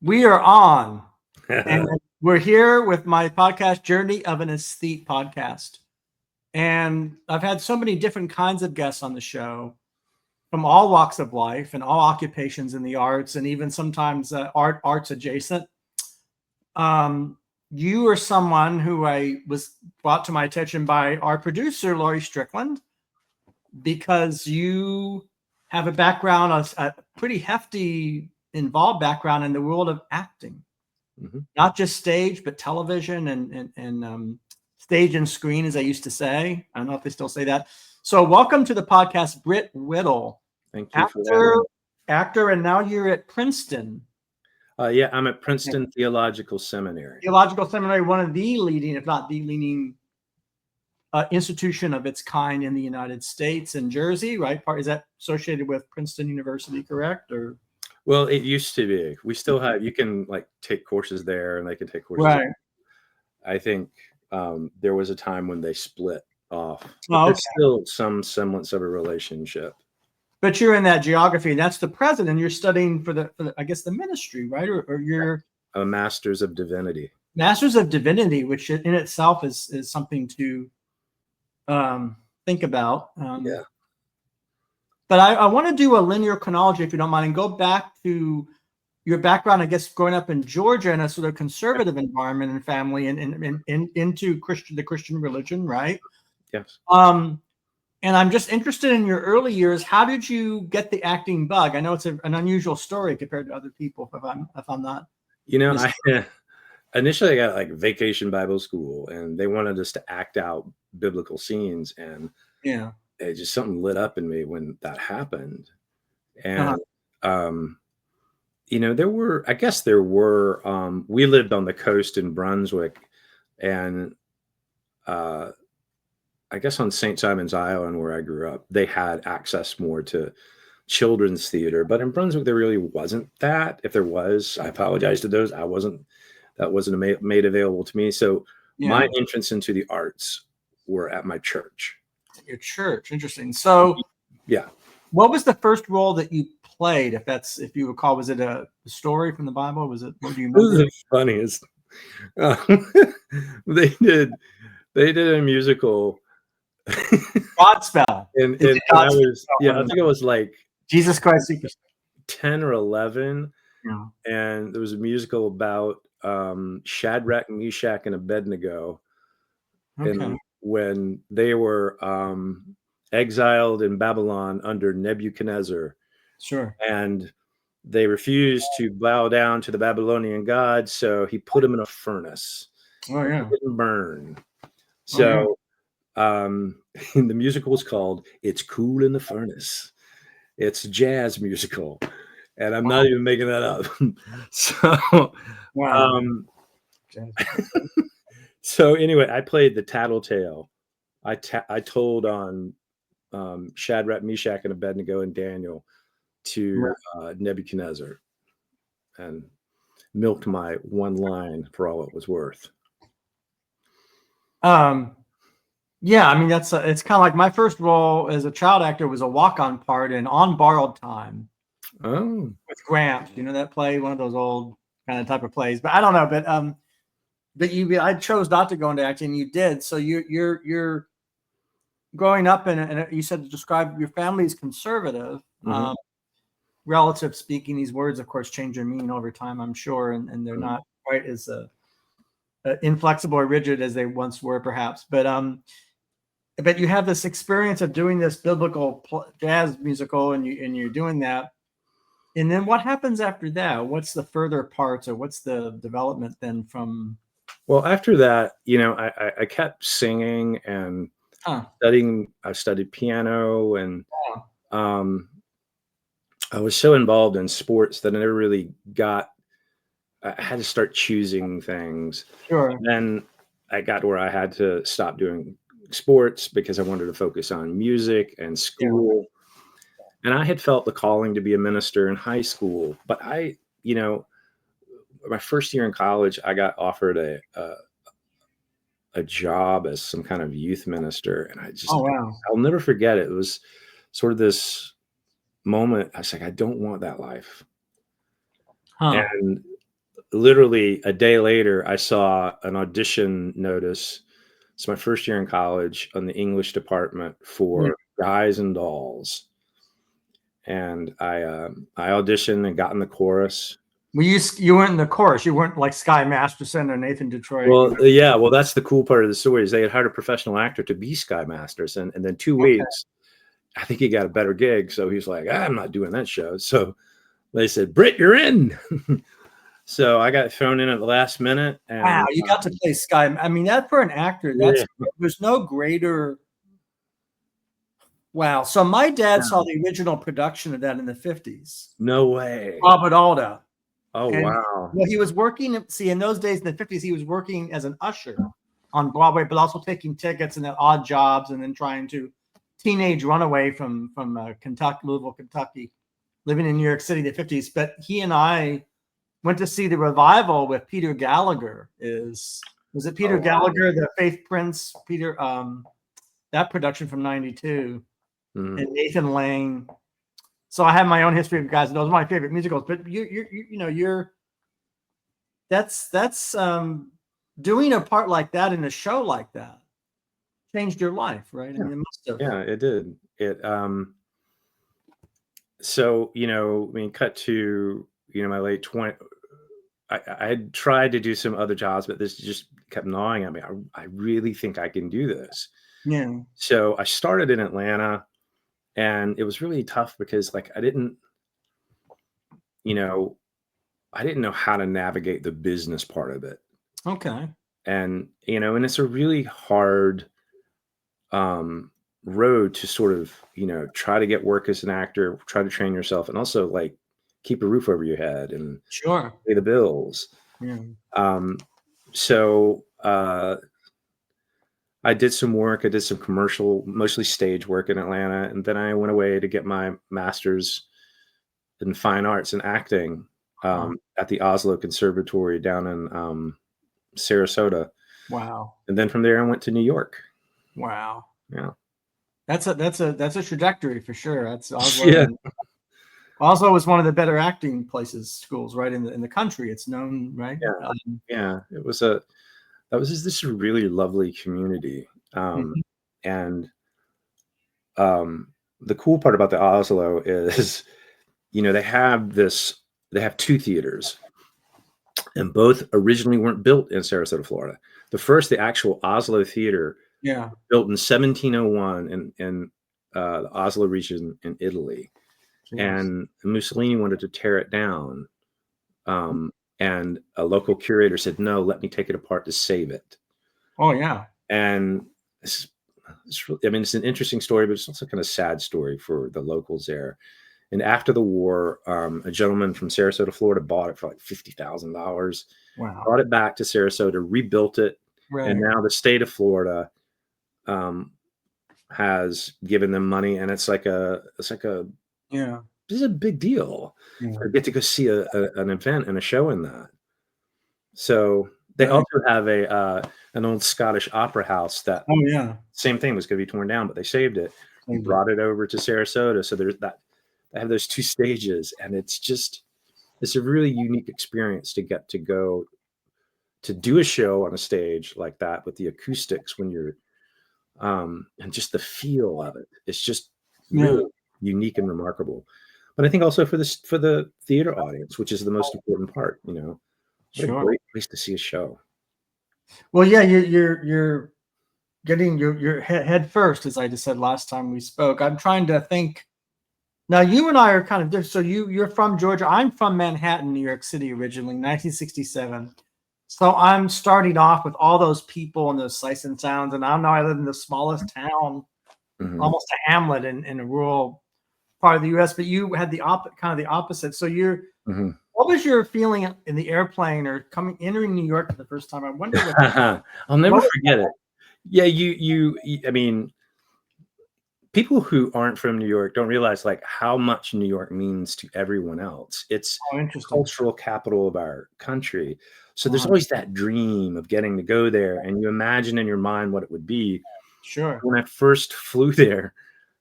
We are on, and we're here with my podcast, Journey of an Aesthete podcast. And I've had so many different kinds of guests on the show from all walks of life and all occupations in the arts, and even sometimes arts adjacent. You are someone who I was brought to my attention by our producer, Laurie Strickland, because you have a background, a pretty hefty, involved background in the world of acting. Mm-hmm. Not just stage, but television and stage and screen, as I used to say. I don't know if they still say that. So welcome to the podcast, Brit Whittle. Thank you. Actor, and now you're at Princeton. Yeah, I'm at Princeton Theological Seminary. Theological Seminary, one of the leading, if not the leading institution of its kind in the United States and Jersey, right? Is that associated with Princeton University, correct? Or well, it used to be. We still have. You can like take courses there, and they can take courses. Right. There. I think there was a time when they split off. But there's still some semblance of a relationship. But you're in that geography, and that's the president. You're studying for the I guess, the ministry, right? Or you're a Master's of Divinity. Masters of Divinity, which in itself is something to think about. Yeah. But I want to do a linear chronology, if you don't mind, and go back to your background, I guess, growing up in Georgia in a sort of conservative environment and family, and into the Christian religion, right? Yes. And I'm just interested in your early years. How did you get the acting bug? I know it's an unusual story compared to other people. If I'm not, initially I got like Vacation Bible School, and they wanted us to act out biblical scenes, and it just something lit up in me when that happened. And there were we lived on the coast in Brunswick, and I guess on St. Simon's Island, where I grew up, they had access more to children's theater. But in Brunswick, there really wasn't that. If there was, I apologize to those. That wasn't made available to me. So my entrance into the arts were at my church. Your church, interesting. So yeah, what was the first role that you played? If you recall, was it a story from the Bible? Was it? What do you remember? This is the funniest. They did a musical. Godspell. And I think it was like Jesus Christ Superstar. 10 or 11. Yeah. And there was a musical about Shadrach, Meshach, and Abednego. Okay. And when they were exiled in Babylon under Nebuchadnezzar. Sure. And they refused to bow down to the Babylonian god, so he put them in a furnace. Oh, yeah. It didn't burn. So the musical was called "It's Cool in the Furnace." It's a jazz musical, and I'm not even making that up. So, so anyway, I played the tattletale. I told on Shadrach, Meshach, and Abednego and Daniel to Nebuchadnezzar, and milked my one line for all it was worth. Yeah, I mean, it's kind of like my first role as a child actor was a walk-on part in On Borrowed Time. Oh, with Gramps, that play, one of those old kind of type of plays. But I don't know, but I chose not to go into acting. You did, so you're growing up and you said to describe your family as conservative. Mm-hmm. Relative speaking, these words, of course, change their meaning over time, I'm sure, and they're not quite as inflexible or rigid as they once were, perhaps. But you have this experience of doing this biblical jazz musical, and you're doing that. And then what happens after that? What's the further parts, or what's the development then from? Well, after that, I kept singing and studying. I studied piano, and I was so involved in sports that I never really I had to start choosing things. Sure. And then I got to where I had to stop doing sports because I wanted to focus on music and school. Yeah. And I had felt the calling to be a minister in high school, but my first year in college, I got offered a job as some kind of youth minister, and I'll never forget it. It was sort of this moment. I was like, I don't want that life. And literally a day later, I saw an audition notice. It's my first year in college on the English department Yeah. for Guys and Dolls, and I auditioned and got in the chorus. Well, you weren't in the chorus. You weren't like Sky Masterson or Nathan Detroit. Well, yeah, well, that's the cool part of the story is they had hired a professional actor to be Sky Masters, and then 2 weeks, I think he got a better gig, so he's like, I'm not doing that show. So they said, Brit, you're in. So I got thrown in at the last minute. And, wow, you got to play Sky. I mean, that for an actor, that's there's no greater. Wow. So my dad saw the original production of that in the 50s. No way. Robert Alda. Oh, And, wow. well, he was working. See, in those days in the 50s, he was working as an usher on Broadway, but also taking tickets and odd jobs, and then trying to teenage runaway from Kentucky, Louisville, Kentucky, living in New York City in the 50s. But he and I went to see the revival with Peter Gallagher. Was it Peter Gallagher, the Faith Prince, Peter? That production from '92, and Nathan Lane. So I have my own history of Guys. Those are my favorite musicals. But that's doing a part like that in a show like that changed your life, right? Yeah. I mean, it must have. Yeah, it did. So, cut to, my late 20s. I had tried to do some other jobs, but this just kept gnawing at me. I really think I can do this. Yeah. So I started in Atlanta, and it was really tough because I didn't know how to navigate the business part of it. Okay. And, and it's a really hard road to sort of, try to get work as an actor, try to train yourself, and also keep a roof over your head and Sure. pay the bills. Yeah. So I did some work. I did some commercial, mostly stage work in Atlanta. And then I went away to get my master's in fine arts and acting at the Oslo Conservatory down in Sarasota. Wow. And then from there, I went to New York. Wow. Yeah. That's a trajectory for sure. That's Oslo. Yeah. Oslo was one of the better acting schools, right, in the country. It's known, right? Yeah. Yeah. That was just this really lovely community. And the cool part about the Oslo is, they have two theaters, and both originally weren't built in Sarasota, Florida. The actual Oslo theater, built in 1701 in the Oslo region in Italy. Jeez. And Mussolini wanted to tear it down. And a local curator said, no, let me take it apart to save it. Oh, yeah. And it's an interesting story, but it's also kind of sad story for the locals there. And after the war, a gentleman from Sarasota, Florida, bought it for $50,000. Wow. Brought it back to Sarasota, rebuilt it. Right. And now the state of Florida has given them money, and it's like a this is a big deal. I get to go see an event and a show in that. So they also have an old Scottish opera house that same thing was going to be torn down, but they saved it and brought it over to Sarasota. So there's that. They have those two stages, and it's a really unique experience to get to go to do a show on a stage like that with the acoustics when you're and just the feel of it. It's just really unique and remarkable. But I think also for the theater audience, which is the most important part, what a great place to see a show. Well, yeah, you're getting your head first, as I just said last time we spoke. I'm trying to think. Now, you and I are kind of different. So you're from Georgia. I'm from Manhattan, New York City, originally, 1967. So I'm starting off with all those people and those sights and sounds. And I live in the smallest town, almost a hamlet in a rural part of the U.S. But you had the opposite. So what was your feeling in the airplane or entering New York for the first time? I wonder. I'll never forget it. Yeah, I mean, people who aren't from New York don't realize how much New York means to everyone else. It's the cultural capital of our country. So there's always that dream of getting to go there, and you imagine in your mind what it would be. Sure. When I first flew there,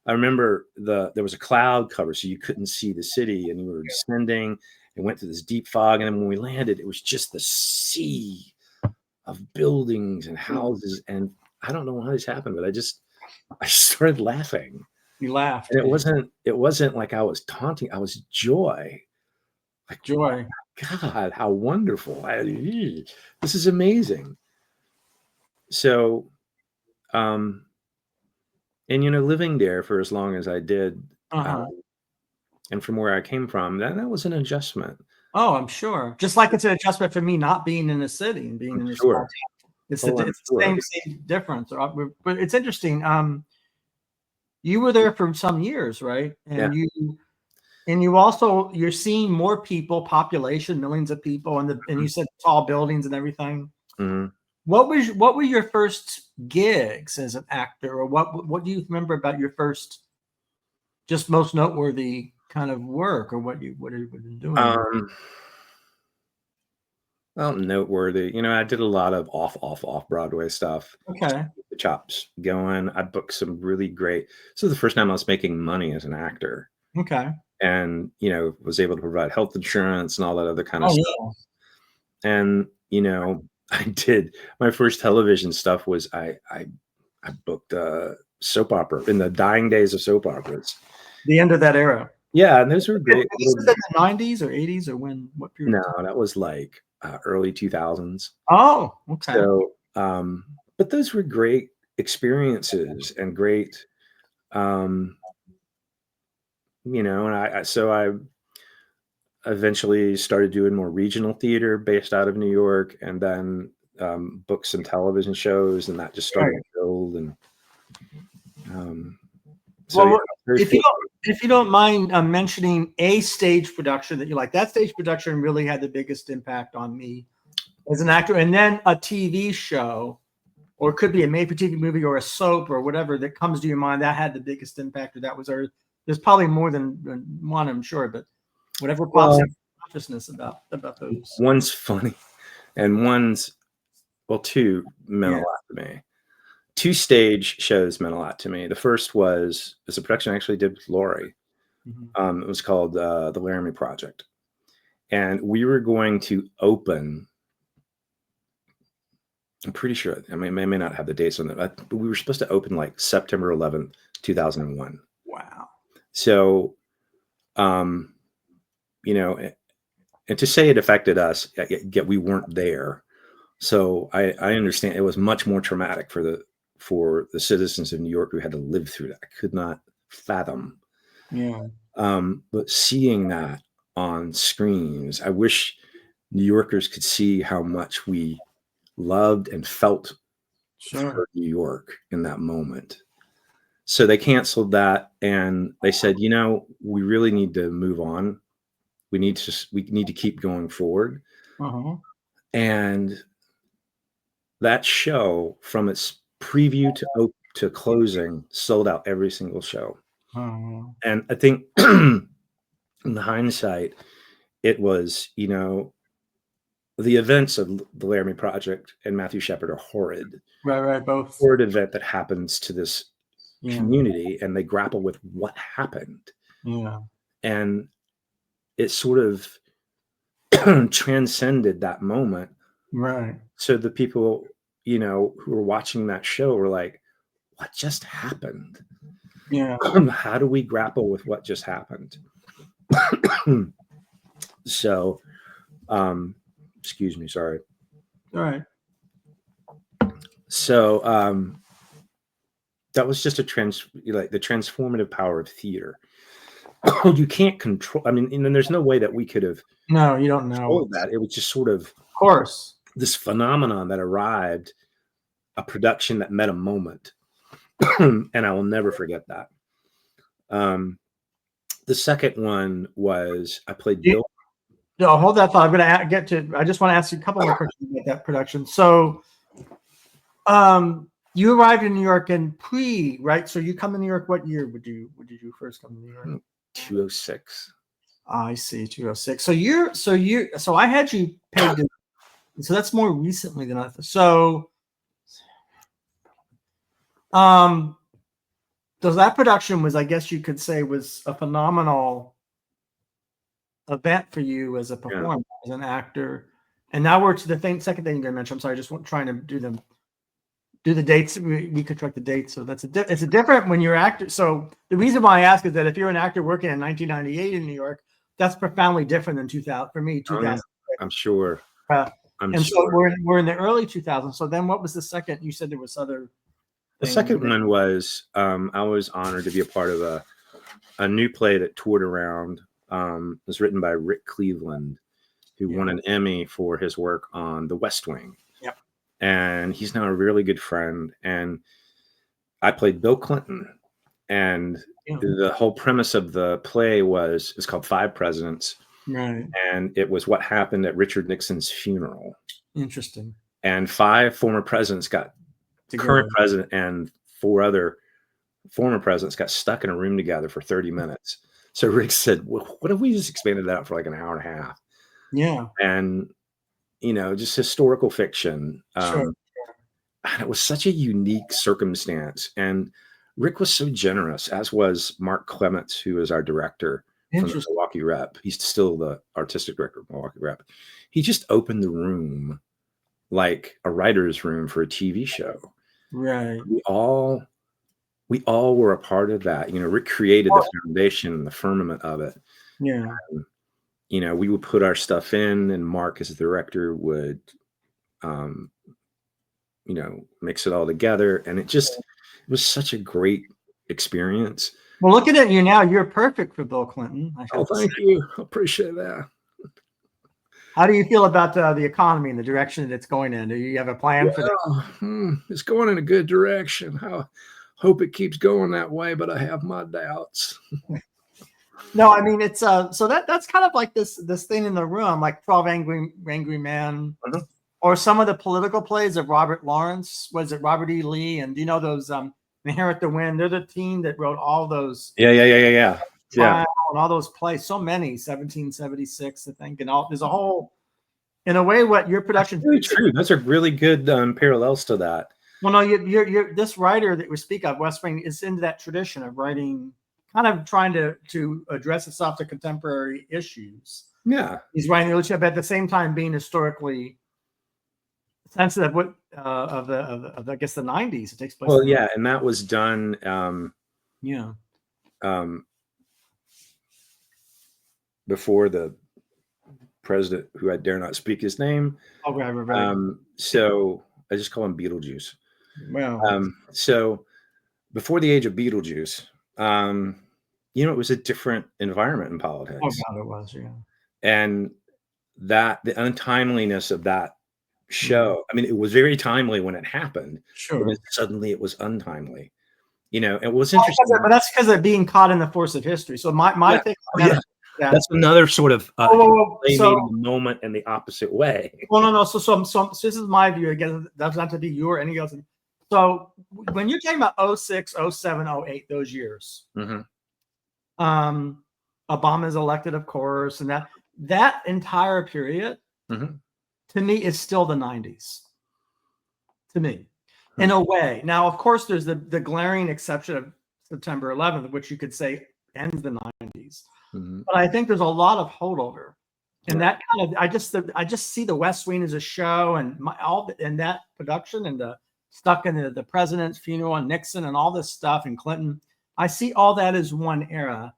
I remember there was a cloud cover, so you couldn't see the city, and you were descending, it went through this deep fog. And then when we landed, it was just the sea of buildings and houses. And I don't know why this happened, but I started laughing. You laughed. And it wasn't like I was taunting. I was joy. Like, Joy. God, how wonderful. This is amazing. So, and, living there for as long as I did, and from where I came from, that was an adjustment. Oh, I'm sure. Just like it's an adjustment for me not being in a city and being in a small town. It's the same difference. But it's interesting. You were there for some years, right? And you're seeing more people, population, millions of people, and you said tall buildings and everything. Mm-hmm. What were your first gigs as an actor, or what do you remember about your first, just most noteworthy kind of work, or what you've been doing? Well, noteworthy. I did a lot of off Broadway stuff. Okay. The chops going. I booked some really great. So the first time I was making money as an actor. Okay. And was able to provide health insurance and all that other kind of stuff. Yeah. And I did my first television stuff was I booked a soap opera in the dying days of soap operas. The end of that era. Yeah, and those were great. Was it the 90s or 80s or when? What period? No, that was like early 2000s. Oh, okay. So, but those were great experiences and great, and I eventually started doing more regional theater based out of New York, and then booked some television shows, and that just started to build. And if you don't mind mentioning a stage production that you like, that stage production really had the biggest impact on me as an actor, and then a TV show, or it could be a made-for-TV movie or a soap or whatever that comes to your mind that had the biggest impact, or that was there's probably more than one, I'm sure, but whatever pops in consciousness about those. One's funny, and two meant a lot to me. Two stage shows meant a lot to me. The first was a production I actually did with Lori. Mm-hmm. It was called The Laramie Project, and we were going to open. I'm pretty sure. I mean, I may not have the dates on that, but we were supposed to open like September 11th, 2001. Wow. So, and to say it affected us, yet we weren't there. So I understand it was much more traumatic for the citizens of New York who had to live through that. I could not fathom. Yeah. But seeing that on screens, I wish New Yorkers could see how much we loved and felt for New York in that moment. So they canceled that, and they said, we really need to move on. We need to keep going forward. Uh-huh. And that show, from its preview to closing, sold out every single show. Uh-huh. And I think in hindsight, it was, the events of the Laramie Project and Matthew Shepard are horrid. Right, both. Horrid event that happens to this community, and they grapple with what happened. Yeah. And it sort of transcended that moment. Right. So the people, who were watching that show were like, what just happened? Yeah. How do we grapple with what just happened? So, excuse me, sorry. All right. So, that was just the transformative power of theater. You can't control. I mean, and there's no way that we could have. No, you don't know that. It was just sort of course, this phenomenon that arrived, a production that met a moment, and I will never forget that. The second one was I played Bill. No, hold that thought. I'm going to get to. I just want to ask you a couple more questions about that production. So, you arrived in New York in right? So you come to New York. What year did you first come to New York? 206. I see, 206. So I had you paid. So that's more recently than I thought. So, so that production was, I guess you could say, was a phenomenal event for you as a performer, as an actor. And now we're to the second thing you're going to mention. I'm sorry, just trying to do the dates. We could track the dates. So it's a different when you're actor. So the reason why I ask is that if you're an actor working in 1998 in New York, that's profoundly different than 2000 for me. 2000. I'm sure. So we're in the early 2000s. So then, what was the second? You said there was other. The second one was I was honored to be a part of a new play that toured around. It was written by Rick Cleveland, who won an Emmy for his work on The West Wing. Yep. And he's now a really good friend. And I played Bill Clinton. And the whole premise of the play it's called Five Presidents. Right. And it was what happened at Richard Nixon's funeral. Interesting. And 5 former presidents got current president and 4 other former presidents got stuck in a room together for 30 minutes. So Rick said, well, what if we just expanded that out for like an hour and a half? Yeah. And, just historical fiction. Sure. And it was such a unique circumstance. And Rick was so generous, as was Mark Clements, who is our director from the Milwaukee Rep. He's still the artistic director of Milwaukee Rep. He just opened the room like a writer's room for a TV show. Right. We all were a part of that. Rick created the foundation and the firmament of it. Yeah. And, we would put our stuff in, and Mark, as the director, would, mix it all together. And it was such a great experience. Well, looking at you now, you're perfect for Bill Clinton. Thank you. I appreciate that. How do you feel about the economy and the direction that it's going in? Do you have a plan for that? It's going in a good direction. I hope it keeps going that way, but I have my doubts. No, I mean, it's so that's kind of like this thing in the room, like 12 Angry Men, or some of the political plays of Robert Lawrence. Was it Robert E. Lee? And do you know those Inherit the Wind? They're the team that wrote all those. Yeah. And all those plays, so many, 1776, I think, and all. There's a whole, in a way, what your production. That's really true. Those are really good parallels to that. Well, no, you're this writer that we speak of, West Wing, is into that tradition of writing, kind of trying to address itself to contemporary issues. Yeah, he's writing literature, but at the same time being historically sensitive. Of I guess the 90s. It takes place. Well, yeah, and that was done. Before the president, who I dare not speak his name. Oh, right. So I just call him Beetlejuice. Well, so before the age of Beetlejuice, it was a different environment in politics. Oh God, it was, yeah. And the untimeliness of that show. I mean, it was very timely when it happened. Sure. But suddenly it was untimely. It was interesting. But that's because of being caught in the force of history. So my take on that. Yeah. That's another sort of the moment in the opposite way. Well, no. So this is my view. Again, that's not to be your or any else. So when you're talking about 06, 07, 08, those years, Obama's elected, of course, and that entire period, to me, is still the 90s. To me, in a way. Now, of course, there's the glaring exception of September 11th, which you could say ends the 90s. But I think there's a lot of holdover, and that kind of I just see the West Wing as a show, and that production, and the stuck in the president's funeral and Nixon and all this stuff and Clinton. I see all that as one era,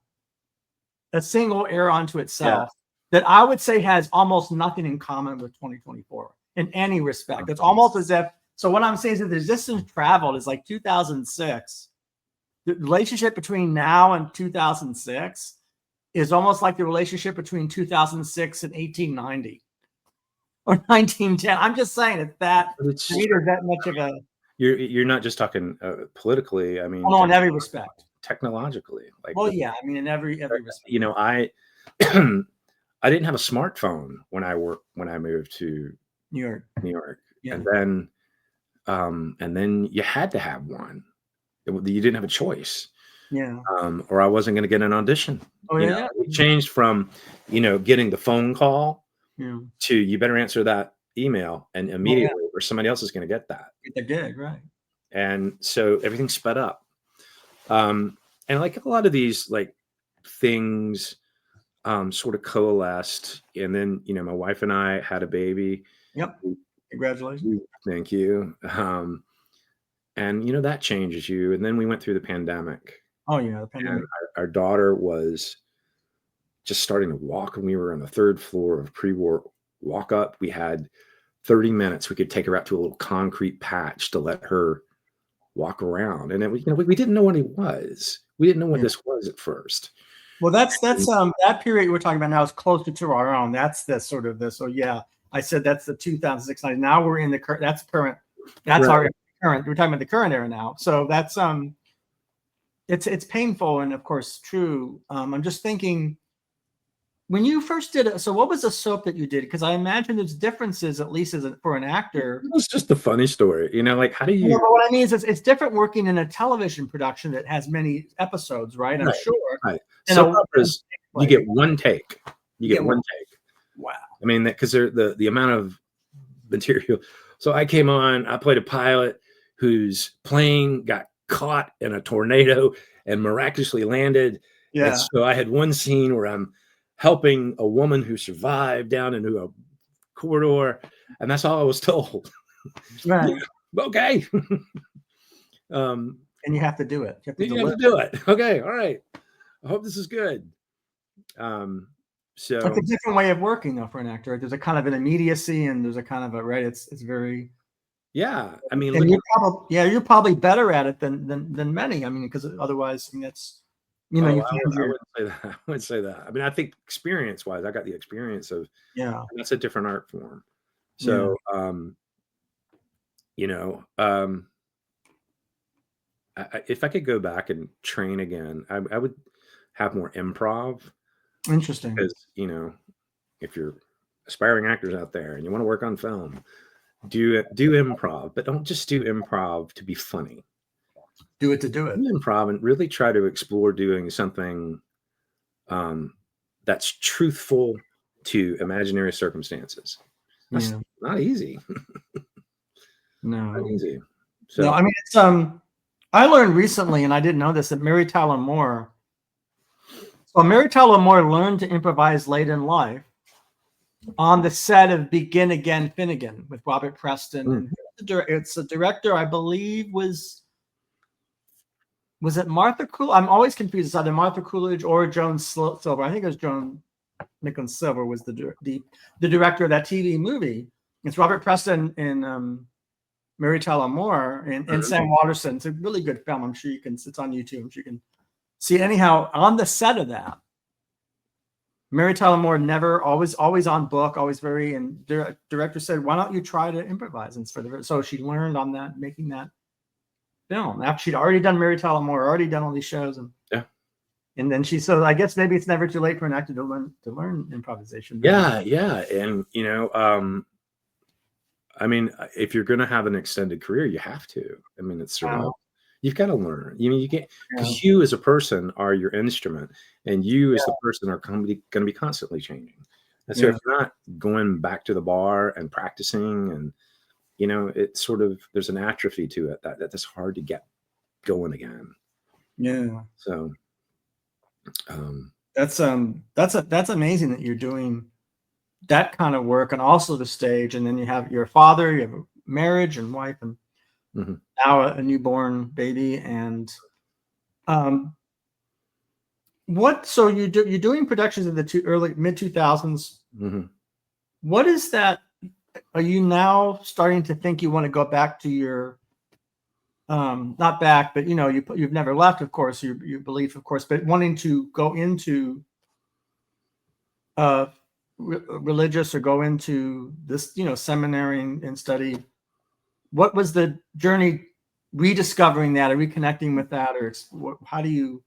a single era unto itself that I would say has almost nothing in common with 2024 in any respect. It's almost as if. So what I'm saying is that the distance traveled is like 2006. The relationship between now and 2006. Is almost like the relationship between 2006 and 1890 or 1910. I'm just saying it's that much of a. You're not just talking politically. I mean, in every respect. Technologically, I mean, in every respect. I I didn't have a smartphone when I moved to New York, and then you had to have one. You didn't have a choice. Or I wasn't going to get an audition. It changed from, getting the phone call to you better answer that email and immediately, or somebody else is going to get that. They did, right? And so everything sped up. And like a lot of these like things, sort of coalesced. And then, my wife and I had a baby. Yep. Congratulations. Thank you. And, that changes you. And then we went through the pandemic. Oh, yeah. The And pandemic. our daughter was just starting to walk, and we were on the third floor of pre-war walk up. We had 30 minutes. We could take her out to a little concrete patch to let her walk around. And then we didn't know what he was. We didn't know what this was at first. Well, that's that period we're talking about now is closer to our own. That's the sort of this. So yeah, I said that's the 2006. Now we're in the current. That's current. That's our current. We're talking about the current era now. So that's it's painful and of course true. I'm just thinking when you first did it. So what was the soap that you did? Because I imagine there's differences, at least for an actor. It's just a funny story, like how do you? Well, what I mean is it's different working in a television production that has many episodes, right? I'm sure. Right. Soap operas, you get one take. You get one take. Wow. I mean, because the amount of material. So I came on. I played a pilot whose plane got caught in a tornado and miraculously landed. Yeah. And so I had one scene where I'm helping a woman who survived down into a corridor, and that's all I was told. Right. Okay. And you have to do it. You have to do it. Okay. All right. I hope this is good. So it's a different way of working though for an actor. Right? There's a kind of an immediacy and there's a kind of a right. It's very. Yeah. I mean, you're probably better at it than many. I mean, because otherwise, that's. I wouldn't say that. I wouldn't say that. I mean, I think experience-wise, I got the experience of. Yeah. That's a different art form. So, if I could go back and train again, I would have more improv. Interesting. Because, if you're aspiring actors out there and you want to work on film, do improv, but don't just do improv to be funny. Do it to do it. Do improv and really try to explore doing something that's truthful to imaginary circumstances. That's not easy. No. Not easy. So no, I mean it's I learned recently, and I didn't know this, that Mary Tyler Moore. So Mary Tyler Moore learned to improvise late in life on the set of Begin Again Finnegan with Robert Preston. It's the director, I believe, was it Martha Coolidge? I'm always confused. It's either Martha Coolidge or Joan Silver. I think it was Joan Nicholas Silver was the director of that TV movie. It's Robert Preston and Mary Tyler Moore and Sam Waterston. It's a really good film. I'm sure it's on YouTube. I'm sure you can see it. Anyhow, on the set of that, Mary Tyler Moore always on book, always very, and director said, why don't you try to improvise? And so she learned on that, making that film after she'd already done Mary Tyler Moore, already done all these shows. And then so I guess maybe it's never too late for an actor to learn improvisation. Yeah. And, I mean, if you're going to have an extended career, you have to. I mean, it's sort of, you've got to learn. You can't, because you as a person are your instrument, and you as the person are going to be constantly changing. And so if you're not going back to the bar and practicing, and it's sort of, there's an atrophy to it that's hard to get going again. Yeah. So that's amazing that you're doing that kind of work, and also the stage, and then you have your father, you have a marriage and wife, and now a newborn baby, and so you're doing productions in the early mid 2000s. What is that? Are you now starting to think you want to go back to your not back, but you've never left, of course, your belief, of course, but wanting to go into religious or go into this, seminary and study? What was the journey rediscovering that or reconnecting with that, or how do you?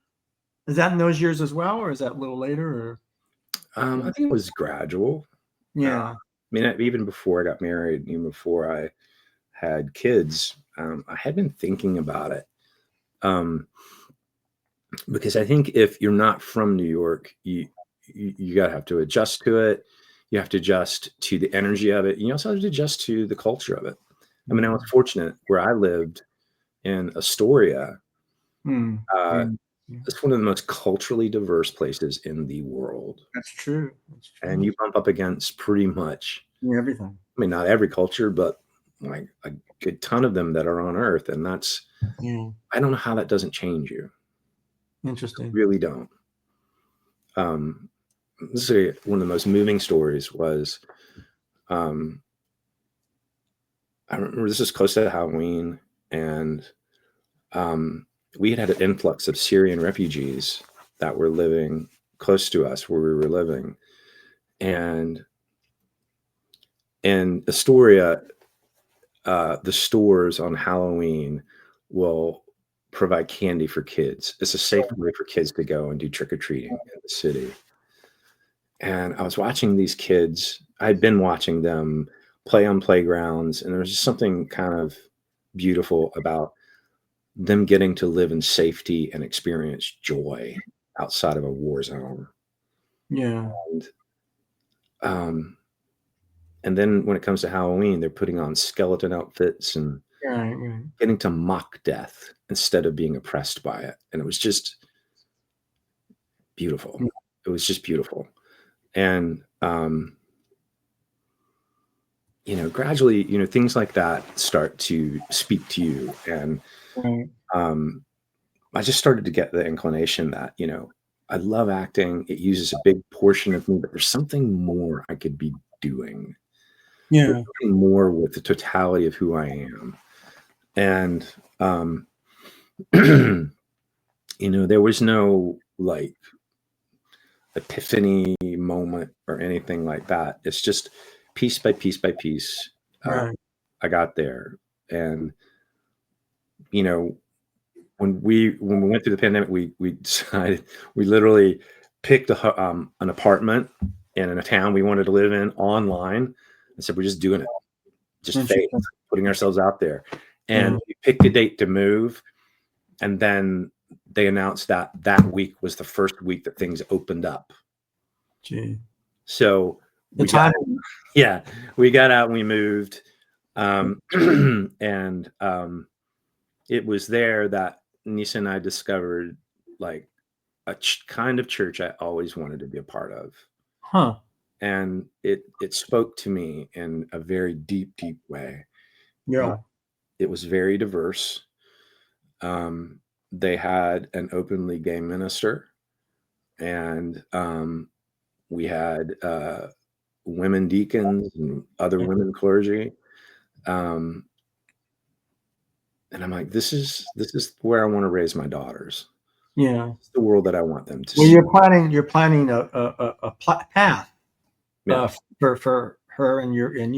Is that in those years as well, or is that a little later? Or I think it was gradual. Yeah. I mean, even before I got married, even before I had kids, I had been thinking about it. Because I think if you're not from New York, you gotta have to adjust to it. You have to adjust to the energy of it. You also have to adjust to the culture of it. I mean, I was fortunate where I lived in Astoria. Yeah. It's one of the most culturally diverse places in the world. That's true. That's true. And you bump up against pretty much, Everything. I mean, not every culture, but like a good ton of them that are on Earth. And that's, Yeah. I don't know how that doesn't change you. Interesting. Really don't. This is one of the most moving stories was, I remember this is close to Halloween, and we had an influx of Syrian refugees that were living close to us where we were living. And in Astoria, the stores on Halloween will provide candy for kids. It's a safe way for kids to go and do trick-or-treating in the city. And I was watching these kids. I'd been watching them play on playgrounds, and there was just something kind of beautiful about them getting to live in safety and experience joy outside of a war zone. Yeah. And, and then when it comes to Halloween, they're putting on skeleton outfits and Right. getting to mock death instead of being oppressed by it. And it was just beautiful. It was just beautiful. And, gradually, things like that start to speak to you. And Right. I just started to get the inclination that, I love acting. It uses a big portion of me, but there's something more I could be doing. Yeah. There's something more with the totality of who I am. And, there was no like epiphany moment or anything like that. It's just piece by piece by piece. Right. I got there. And, when we went through the pandemic, we decided we literally picked an apartment in a town we wanted to live in online and said, we're just doing it. Just faith, putting ourselves out there. And we picked a date to move. And then they announced that week was the first week that things opened up. Gee. So we got out and we moved. And it was there that Nisa and I discovered like a kind of church I always wanted to be a part of. Huh. And it spoke to me in a very deep, deep way. Yeah. It was very diverse. They had an openly gay minister, and we had women deacons and other women clergy. And I'm like, this is where I want to raise my daughters. Yeah. It's the world that I want them to Well, see. you're planning a path for her and you and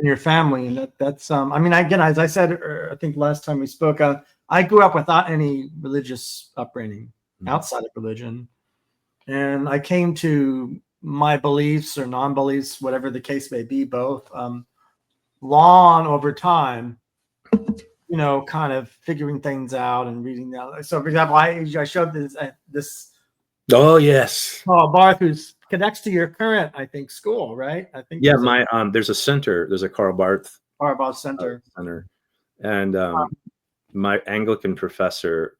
your family, and that's I mean, again, as I said, I think last time we spoke, I grew up without any religious upbringing outside of religion, and I came to my beliefs or non-beliefs, whatever the case may be, both long over time. Kind of figuring things out and reading that. So, for example, I showed this. Oh yes. Paul Barth, who connects to your current, I think, school, right? I think. Yeah, there's a center. There's a Karl Barth Center. And my Anglican professor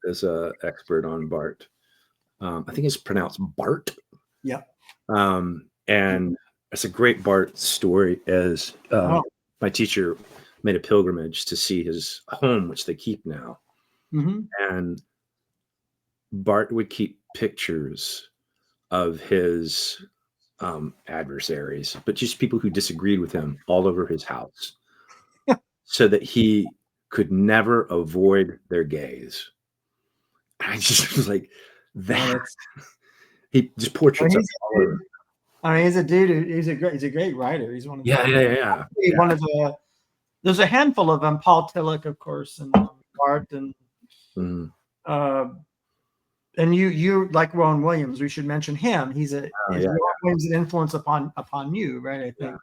is an expert on Barth. I think it's pronounced Bart. Yeah. And it's a great Barth story as my teacher made a pilgrimage to see his home, which they keep now. And Bart would keep pictures of his adversaries, but just people who disagreed with him all over his house so that he could never avoid their gaze. I just was like, that. He just portraits of all over. I mean, he's a dude. He's a great writer. He's one of one of the. There's a handful of them. Paul Tillich, of course, and Bart, and and you like Rowan Williams. We should mention him. He's Rowan Williams an influence upon you, right? I think.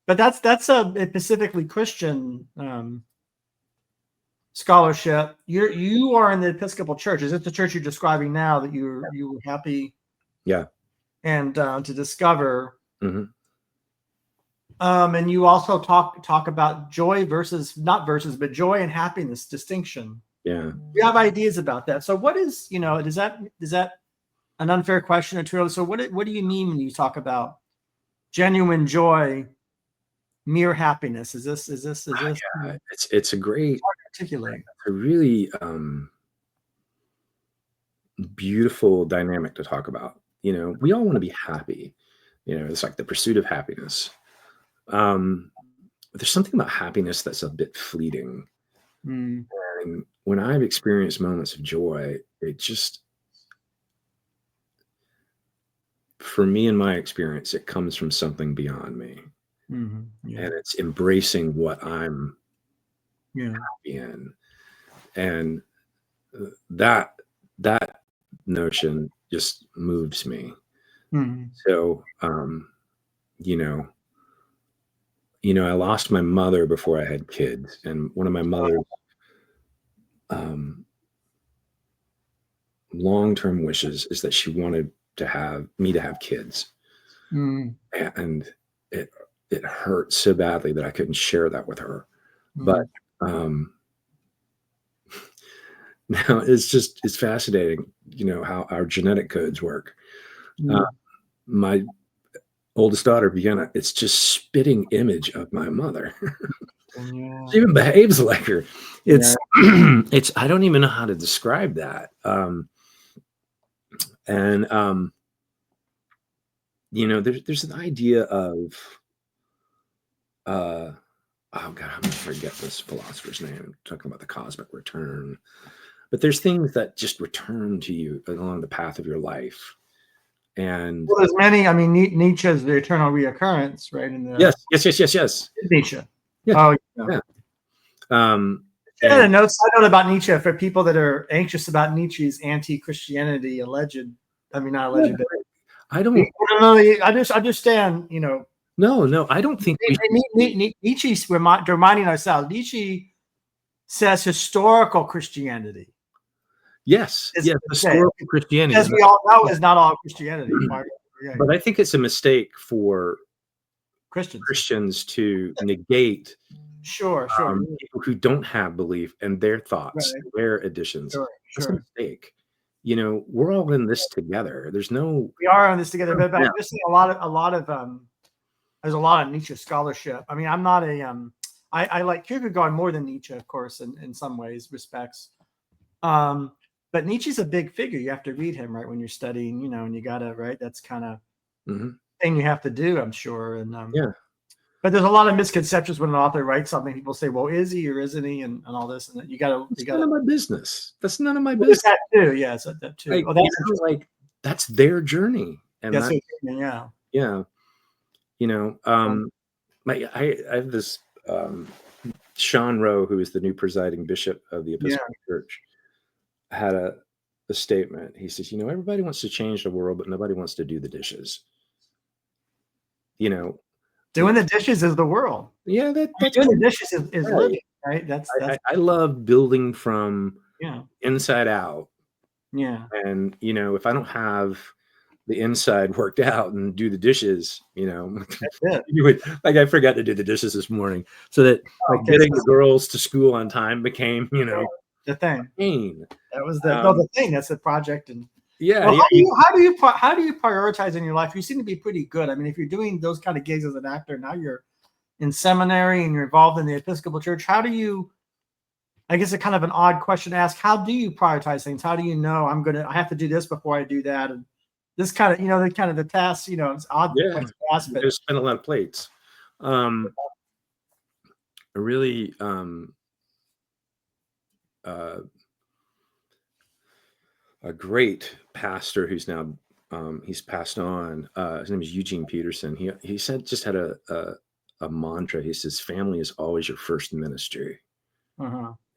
But that's a specifically Christian scholarship. You are in the Episcopal Church. Is it the church you're describing now that you were happy? Yeah. And to discover. And you also talk about joy versus not versus, but joy and happiness distinction. Yeah. You have ideas about that. So what is, is that an unfair question or too early? So what do you mean when you talk about genuine joy, mere happiness? Is this Yeah, it's a great, articulate? a really beautiful dynamic to talk about. We all want to be happy. It's like the pursuit of happiness. There's something about happiness that's a bit fleeting. Mm. And when I've experienced moments of joy, it just, for me, in my experience, it comes from something beyond me. Mm-hmm. Yeah. And it's embracing what I'm Yeah. happy in. And that notion just moves me. Mm-hmm. So, I lost my mother before I had kids, and one of my mother's long-term wishes is that she wanted to have me to have kids. Mm-hmm. And it hurt so badly that I couldn't share that with her. Mm-hmm. But now it's fascinating, how our genetic codes work. Mm-hmm. My oldest daughter, Vienna, it's just spitting image of my mother. Yeah. She even behaves like her. It's it's I don't even know how to describe that. There's an idea of oh God, I'm gonna forget this philosopher's name. I'm talking about the cosmic return. But there's things that just return to you along the path of your life. And well, there's many. I mean, Nietzsche's The Eternal Reoccurrence, right? In the yes. Nietzsche. Yeah. Oh, Yeah. And a side note about Nietzsche for people that are anxious about Nietzsche's anti-Christianity not alleged. But I don't. I just understand. No, I don't think Nietzsche's reminding ourselves. Nietzsche says historical Christianity. Yes, historical Christianity, as we all know, is not all Christianity. But I think it's a mistake for Christians to negate sure people who don't have belief and their thoughts, their additions. That's a mistake. We're all in this together. We are in this together, but I'm just seeing a lot of there's a lot of Nietzsche scholarship. I mean, I'm not I like Kierkegaard more than Nietzsche, of course, in some respects. But Nietzsche's a big figure. You have to read him, right, when you're studying, and you gotta, right. That's kind of thing you have to do, I'm sure. And but there's a lot of misconceptions when an author writes something. People say, "Well, is he or isn't he?" and all this, and you got to. None of my business. That's none of my business. That too, yes, that too. That's their journey, and I have this Sean Rowe, who is the new presiding bishop of the Episcopal Church, had a statement. He says, everybody wants to change the world, but nobody wants to do the dishes. Doing the dishes is the world. Yeah, that's doing the dishes is living, right? That's I love building from inside out. Yeah. And if I don't have the inside worked out and do the dishes, I forgot to do the dishes this morning, so that getting the girls to school on time became, the thing. Pain. That was the thing. That's the project. And how do you prioritize in your life? You seem to be pretty good. I mean, if you're doing those kind of gigs as an actor, now you're in seminary and you're involved in the Episcopal Church. How do you? I guess it's kind of an odd question to ask. How do you prioritize things? How do you know I have to do this before I do that? And this kind of, the tasks, it's odd. Yeah, but spend a lot of plates. A really a great pastor who's now he's passed on. His name is Eugene Peterson. He said, just had a mantra. He says, "Family is always your first ministry."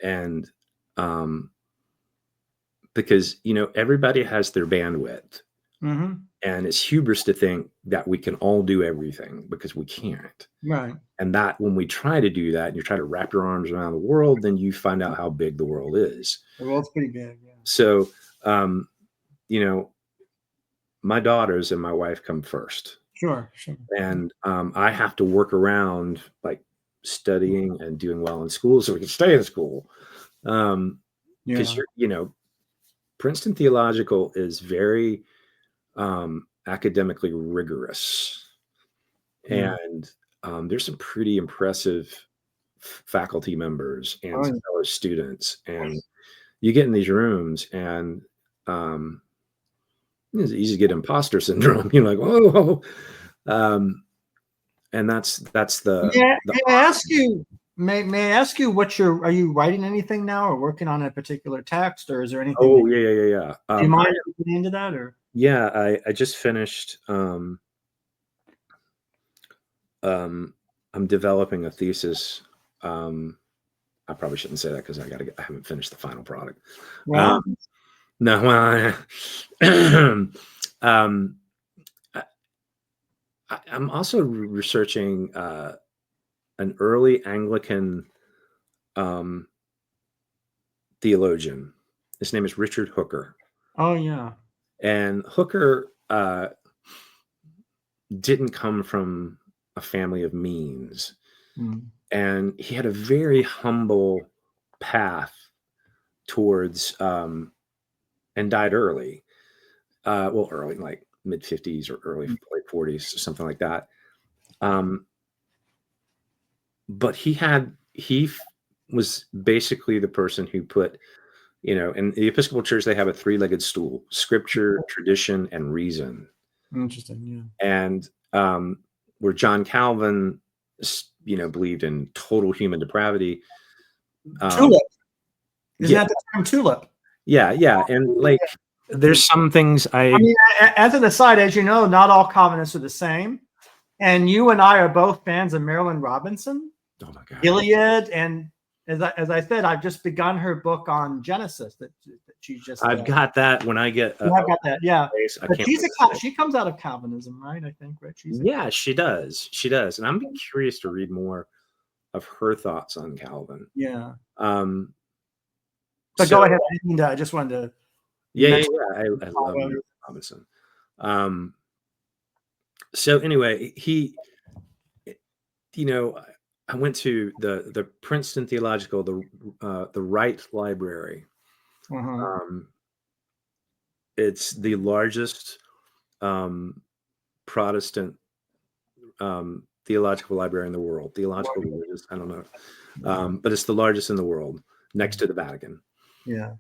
And because everybody has their bandwidth. And it's hubris to think that we can all do everything, because we can't. Right. And that when we try to do that and you try to wrap your arms around the world, then you find out how big the world is. The world's pretty big. Yeah. So, my daughters and my wife come first. Sure, sure. And I have to work around like studying and doing well in school so we can stay in school. Because Yeah. Princeton Theological is very academically rigorous, Mm. and there's some pretty impressive faculty members and Oh, yeah. fellow students, and you get in these rooms and um, it's easy to get imposter syndrome. You're like, oh, and that's the May I ask you? May I ask you what are you writing anything now, or working on a particular text, or is there anything that oh yeah. do you mind getting into that, or? Yeah, I just finished. I'm developing a thesis. I probably shouldn't say that because I haven't finished the final product. Well, No, well, um, I'm also researching an early Anglican theologian. His name is Richard Hooker. oh yeah. And Hooker didn't come from a family of means. Mm. And he had a very humble path towards and died early. Early, like mid 50s or early late 40s, or something like that. But he was basically the person who put, in the Episcopal Church, they have a three-legged stool: scripture, tradition, and reason. Interesting, yeah. And where John Calvin, believed in total human depravity. Tulip. Isn't that the term tulip? Yeah. And like, there's some things I mean, as an aside, as you know, not all Calvinists are the same. And you and I are both fans of Marilyn Robinson. Oh my God. Gilead, and as I said, I've just begun her book on Genesis that she just. I've got that when I get. I've got that, yeah. But she comes out of Calvinism, right? I think, right? She does. She does, and I'm curious to read more of her thoughts on Calvin. Yeah. But go ahead. I just wanted to. Yeah. I love Robinson. So anyway, I went to the Princeton Theological, the Wright Library. It's the largest Protestant theological library in the world. Theological religious, I don't know, but it's the largest in the world, next to the Vatican. Yeah.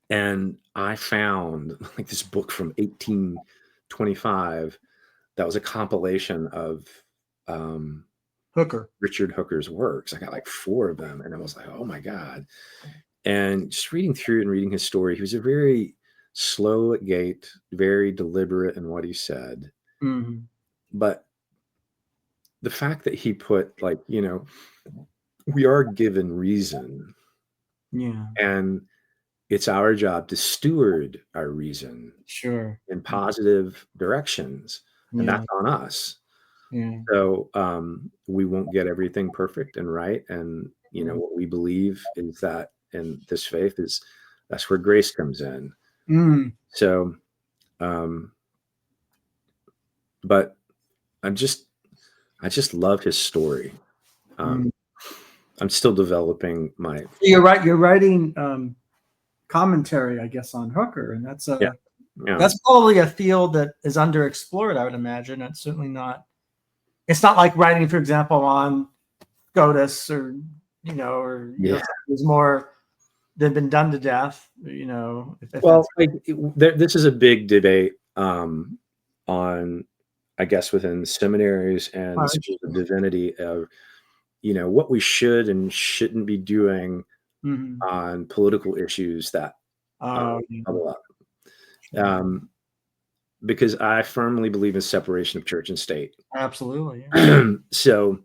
And I found like this book from 1825 that was a compilation of Richard Hooker's works. I got like 4 of them, and I was like, oh my God. And just reading through it and reading his story, he was a very slow at gait, very deliberate in what he said. Mm-hmm. But the fact that he put, like, we are given reason. Yeah. And it's our job to steward our reason in positive directions. And that's on us. Yeah. So we won't get everything perfect and right. And, what we believe is that in this faith that's where grace comes in. Mm. So, but I just love his story. I'm still developing my. You're right. You're writing commentary, I guess, on Hooker, and that's that's probably a field that is underexplored. I would imagine. It's certainly not. It's not like writing, for example, on SCOTUS or there's more that have been done to death. This is a big debate on, I guess, within seminaries and schools of divinity of, what we should and shouldn't be doing on political issues that bubble up. Because I firmly believe in separation of church and state. Absolutely. Yeah. So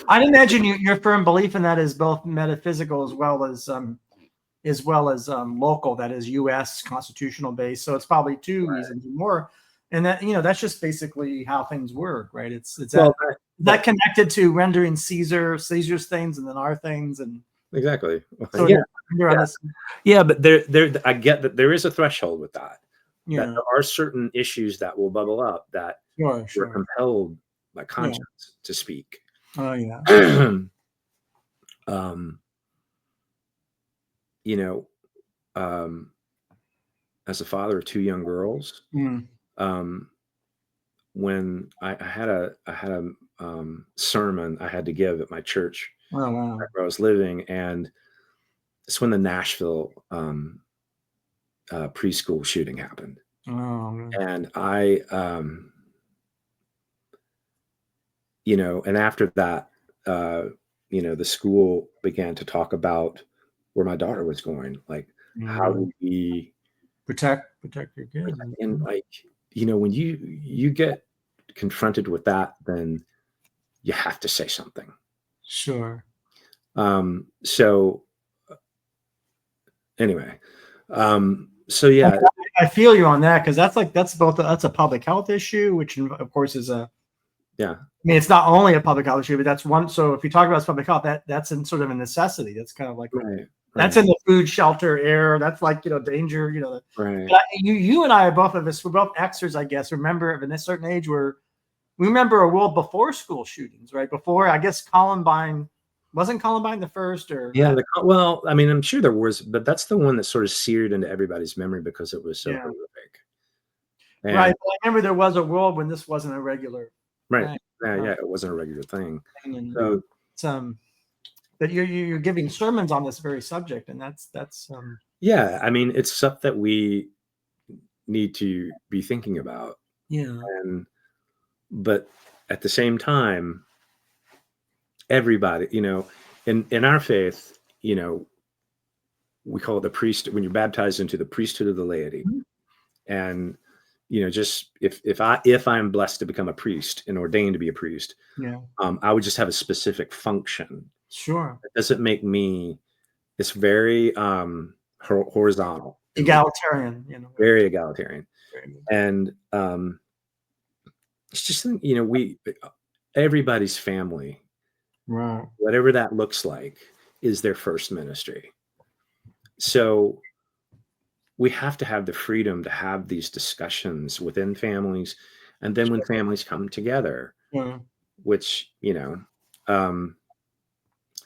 I'd imagine your firm belief in that is both metaphysical as well as local, that is U.S. constitutional based. So it's probably 2 reasons more. And that, that's just basically how things work, right? It's that connected to rendering Caesar's things and then our things, and exactly. So but there I get that there is a threshold with that. that Yeah. there are certain issues that will bubble up that Sure. we're Sure. compelled by Yeah. conscience to speak. Oh yeah. um, you know, um, as a father of two young girls, Mm. um, when I had a sermon I had to give at my church Oh wow. where I was living, and it's when the Nashville preschool shooting happened, Oh man. and I, and after that, uh, the school began to talk about where my daughter was going, like how Yeah. do we Protect your kids. and like when you get confronted with that, then you have to say something. Sure. So anyway, so yeah, I feel you on that because that's a public health issue, which of course is a. yeah, I mean, it's not only a public health issue, but that's one. So if you talk about public health, that's in sort of a necessity. That's kind of like right, that's right, in the food, shelter, air. That's like danger. right. But you and I are both of us. We're both Xers, I guess. Remember, of a certain age where we remember a world before school shootings, right? Before, I guess Columbine wasn't Columbine the first, or Yeah, well, I mean, I'm sure there was, but that's the one that sort of seared into everybody's memory because it was so yeah, horrific. right. And But I remember there was a world when this wasn't a regular right, thing. yeah, it wasn't a regular thing. And So it's that you're giving sermons on this very subject, and that's yeah, I mean, it's stuff that we need to be thinking about, yeah, and but at the same time, everybody, in our faith, we call it the priest when you're baptized into the priesthood of the laity. Mhm. And just if I'm blessed to become a priest and ordained to be a priest, Yeah, I would just have a specific function. sure. It doesn't make me. It's very horizontal and Egalitarian, very egalitarian, very good. and it's just we everybody's family, Right. whatever that looks like, is their first ministry. So we have to have the freedom to have these discussions within families, and then when families come together, Yeah, which um,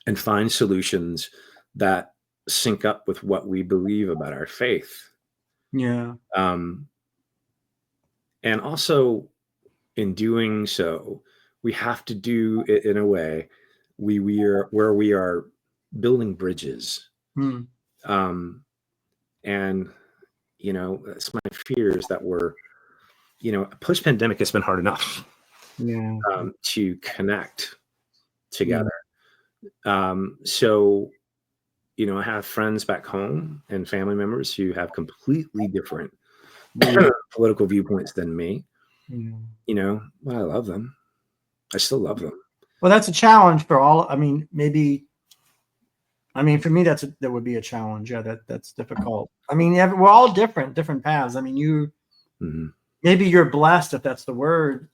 and find solutions that sync up with what we believe about our faith, yeah, um, and also in doing so, we have to do it in a way we are building bridges, hmm. um, and that's my fear is that we're post pandemic, it's been hard enough Yeah, to connect yeah, together. So, I have friends back home and family members who have completely different yeah, political viewpoints than me, yeah. but I love them. I still love them. Well, that's a challenge for all. I mean, maybe. I mean, for me, that would be a challenge. Yeah, that's difficult. I mean, we're all different paths. I mean, Mhm. maybe you're blessed if that's the word.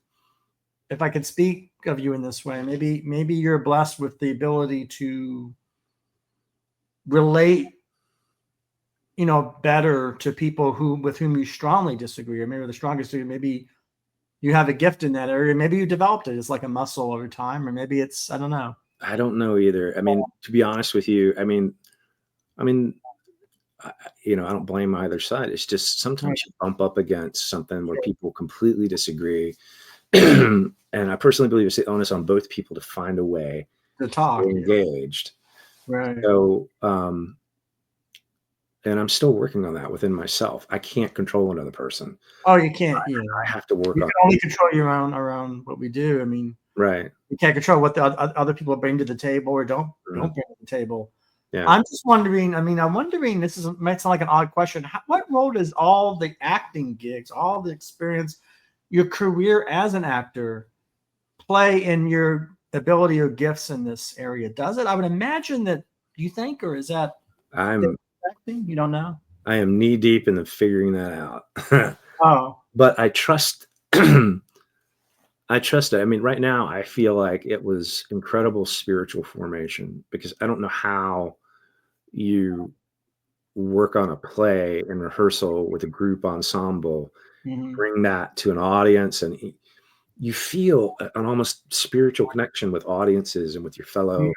If I could speak of you in this way, maybe you're blessed with the ability to relate, better to people with whom you strongly disagree, or maybe the strongest. Maybe you have a gift in that area. Maybe you developed it. It's like a muscle over time, or maybe it's I don't know. I don't know either. I mean, to be honest with you, I mean, I don't blame either side. It's just Right. sometimes you bump up against something where people completely disagree. And I personally believe it's the onus on both people to find a way To to stay talk. Yeah. engaged. Right. So, and I'm still working on that within myself. I can't control another person. Oh, you can't. Yeah. I have to work You on can only control your own around what we do. I mean, right. you can't control what the other people bring to the table or don't Mhm. bring to the table. Yeah. I'm just wondering. I mean, I'm wondering. Might sound like an odd question. What role does all the acting gigs, all the experience, your career as an actor, play in your ability or gifts in this area? Does it? I would imagine that. Do you think, or is that acting? You don't know. I am knee deep in the figuring that out. Oh, But I trust I trust it. I mean, right now I feel like it was incredible spiritual formation because I don't know how you work on a play in rehearsal with a group ensemble, Mhm. bring that to an audience, and you feel an almost spiritual connection with audiences and with your fellow.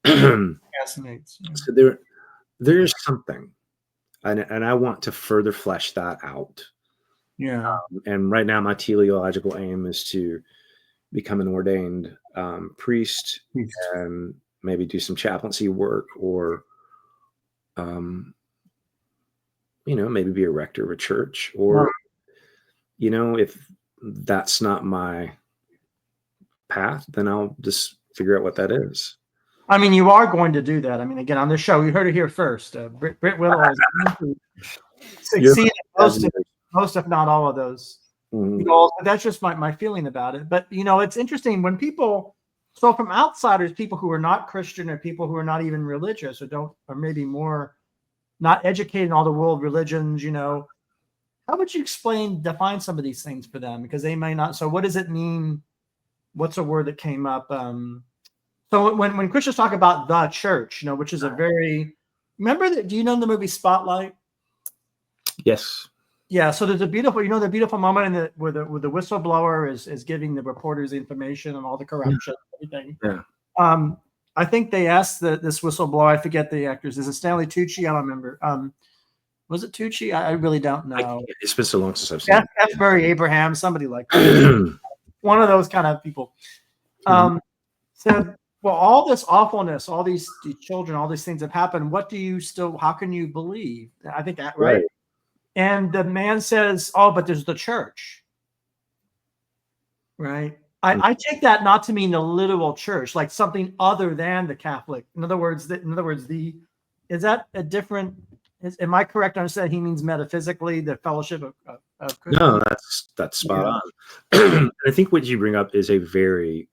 Fascinates. Yeah. So there's something, and I want to further flesh that out. Yeah. And right now, my teleological aim is to become an ordained priest Priest. and maybe do some chaplaincy work, or maybe be a rector of a church, Wow. or if that's not my path, then I'll just figure out what that is. I mean, you are going to do that. I mean, again, on this show, you heard it here first. Brit Whittle is going to succeed in most, if not all, of those goals. But that's just my feeling about it. But it's interesting when people. So from outsiders, people who are not Christian or people who are not even religious or maybe more not educated in all the world religions, how would you define some of these things for them? Because they may not. So what does it mean? What's a word that came up? So when Christians talk about the church, which is a very, remember that, do you know the movie Spotlight? Yes. Yeah. So there's a beautiful, the beautiful moment where the whistleblower is giving the reporters the information on all the corruption, everything. Yeah. I think they asked this whistleblower, I forget the actors. Is it Stanley Tucci? I don't remember. Was it Tucci? I really don't know. It's been so long since I've seen it. F. Murray Abraham, somebody like that. One of those kind of people. Said, well, all this awfulness, all these children, all these things have happened. How can you believe? I think that, right? And the man says, oh, but there's the church. Right. I take that not to mean the literal church, like something other than the Catholic. In other words, is that a different? Am I correct to understand he means metaphysically the fellowship of Christians? No, that's spot on. I think what you bring up is a very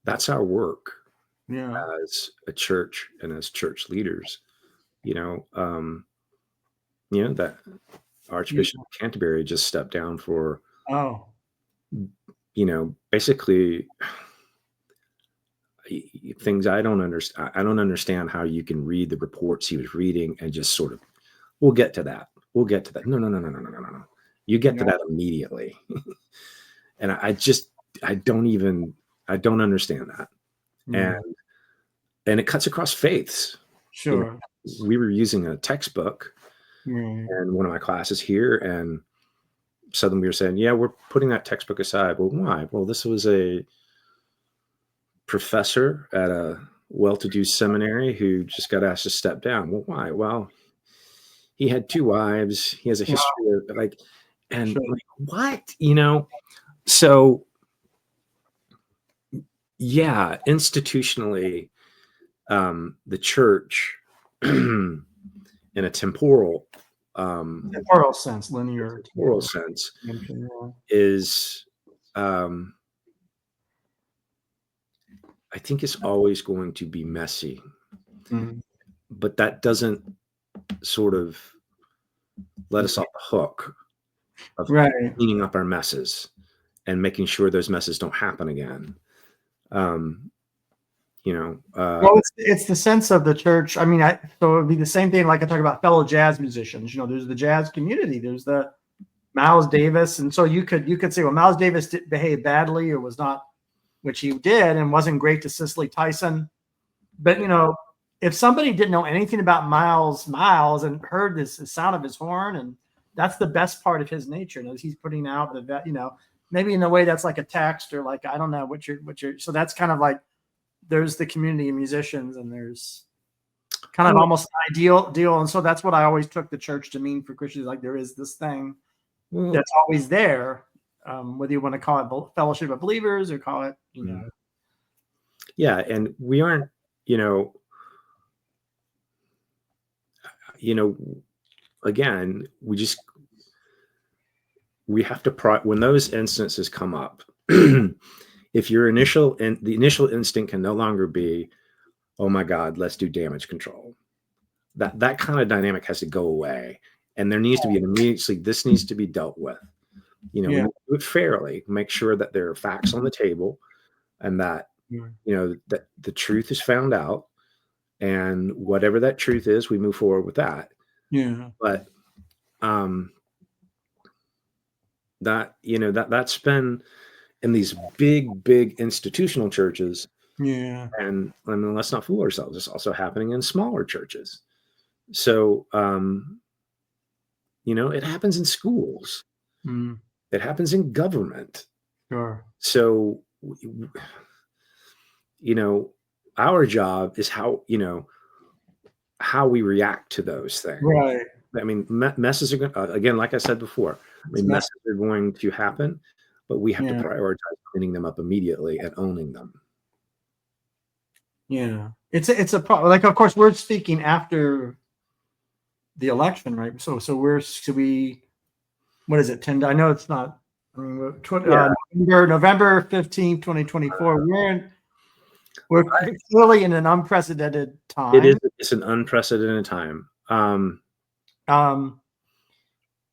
that's our work as a church and as church leaders. That Archbishop of Canterbury just stepped down for basically things I don't understand. I don't understand how you can read the reports he was reading and just sort of, we'll get to that. No. You get to that immediately. And I don't understand that. And it cuts across faiths. Sure. We were using a textbook in one of my classes here, and suddenly we were saying, yeah, we're putting that textbook aside. Well, why? Well, this was a professor at a well-to-do seminary who just got asked to step down. Well, why? Well, he had 2 wives. He has a history of what? So yeah, institutionally, the church in a temporal sense, linear temporal sense is I think it's always going to be messy, but that doesn't sort of let us off the hook of cleaning up our messes and making sure those messes don't happen again. Well, it's the sense of the church. I mean, so it would be the same thing. Like I talk about fellow jazz musicians. There's the jazz community. There's the Miles Davis, and so you could say, well, Miles Davis behaved badly or was not, which he did, and wasn't great to Cicely Tyson. But if somebody didn't know anything about Miles and heard the sound of his horn, and that's the best part of his nature, he's putting out maybe in a way that's like a text or like, I don't know what you're. So that's kind of like, there's the community of musicians, and there's kind of almost an ideal deal. And so that's what I always took the church to mean for Christians. Like there is this thing that's always there, whether you want to call it fellowship of believers or call it, Yeah. And we aren't, again, we have to, when those instances come up, if the initial instinct can no longer be, oh my God, let's do damage control. That kind of dynamic has to go away. And there needs to be this needs to be dealt with. We do it fairly, make sure that there are facts on the table and that, that the truth is found out and whatever that truth is, we move forward with that. Yeah. But that's been in these big institutional churches. Yeah. And I mean, let's not fool ourselves. It's also happening in smaller churches. So, it happens in schools. Mm, It happens in government. sure. So, our job is how we react to those things. Right. I mean, messes are going again, like I said before, I mean, messes are going to happen, but we have to Yeah. prioritize cleaning them up immediately and owning them. Yeah. It's a problem. Like, of course, we're speaking after the election, right? So what is it? 10, I know it's not, I mean, November 15th, 2024. We're clearly in an unprecedented time. It's an unprecedented time.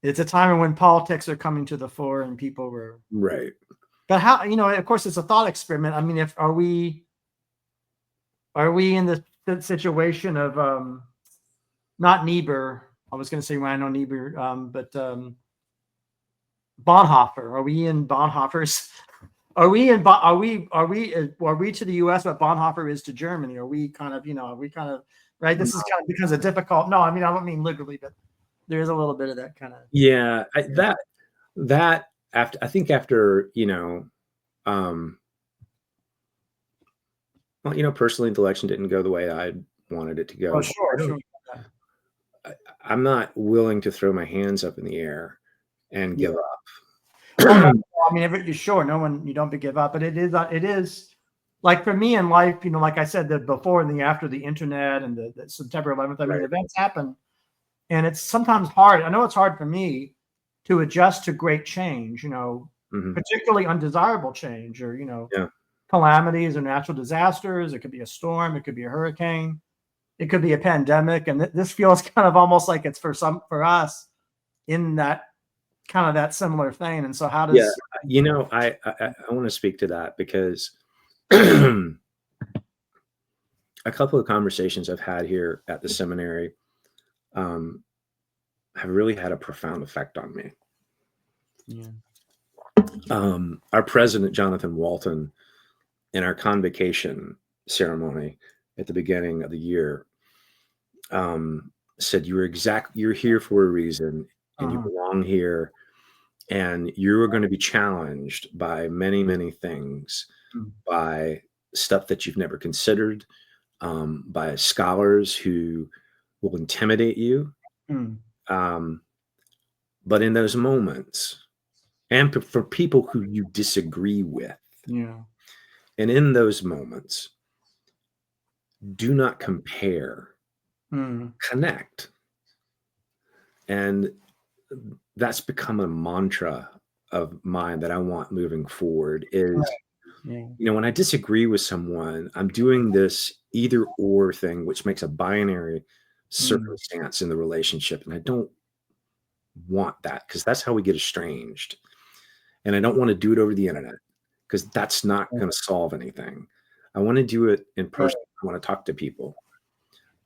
It's a time when politics are coming to the fore and people were right. But how, of course, it's a thought experiment. I mean, are we in the situation of not Niebuhr? I was going to say Rhino Niebuhr, but Bonhoeffer. Are we in Bonhoeffer's? Are we to the U.S. what Bonhoeffer is to Germany? Are we kind of, right? This is kind of becomes a difficult. No, I mean, I don't mean literally, but there is a little bit of that kind of. Yeah, I think after personally, the election didn't go the way I wanted it to go. Oh, sure. I'm not willing to throw my hands up in the air and give up. Well, no, I mean, sure, you don't give up, but it is like for me in life, like I said, the before and the after the internet and the September 11th, I mean, events happen, and it's sometimes hard. I know it's hard for me to adjust to great change, particularly undesirable change or, calamities or natural disasters. It could be a storm. It could be a hurricane. It could be a pandemic. And this feels kind of almost like it's for us in that kind of that similar thing. And so how does, I want to speak to that because a couple of conversations I've had here at the seminary have really had a profound effect on me. Yeah. Our president, Jonathan Walton, in our convocation ceremony at the beginning of the year, said, you're here for a reason and you belong here and you're going to be challenged by many, many things, by stuff that you've never considered, by scholars who will intimidate you. But in those moments, and for people who you disagree with, and in those moments, do not compare, connect. And that's become a mantra of mine that I want moving forward is, when I disagree with someone, I'm doing this either or thing, which makes a binary circumstance in the relationship. And I don't want that because that's how we get estranged. And I don't want to do it over the internet because that's not going to solve anything. I want to do it in person. I want to talk to people.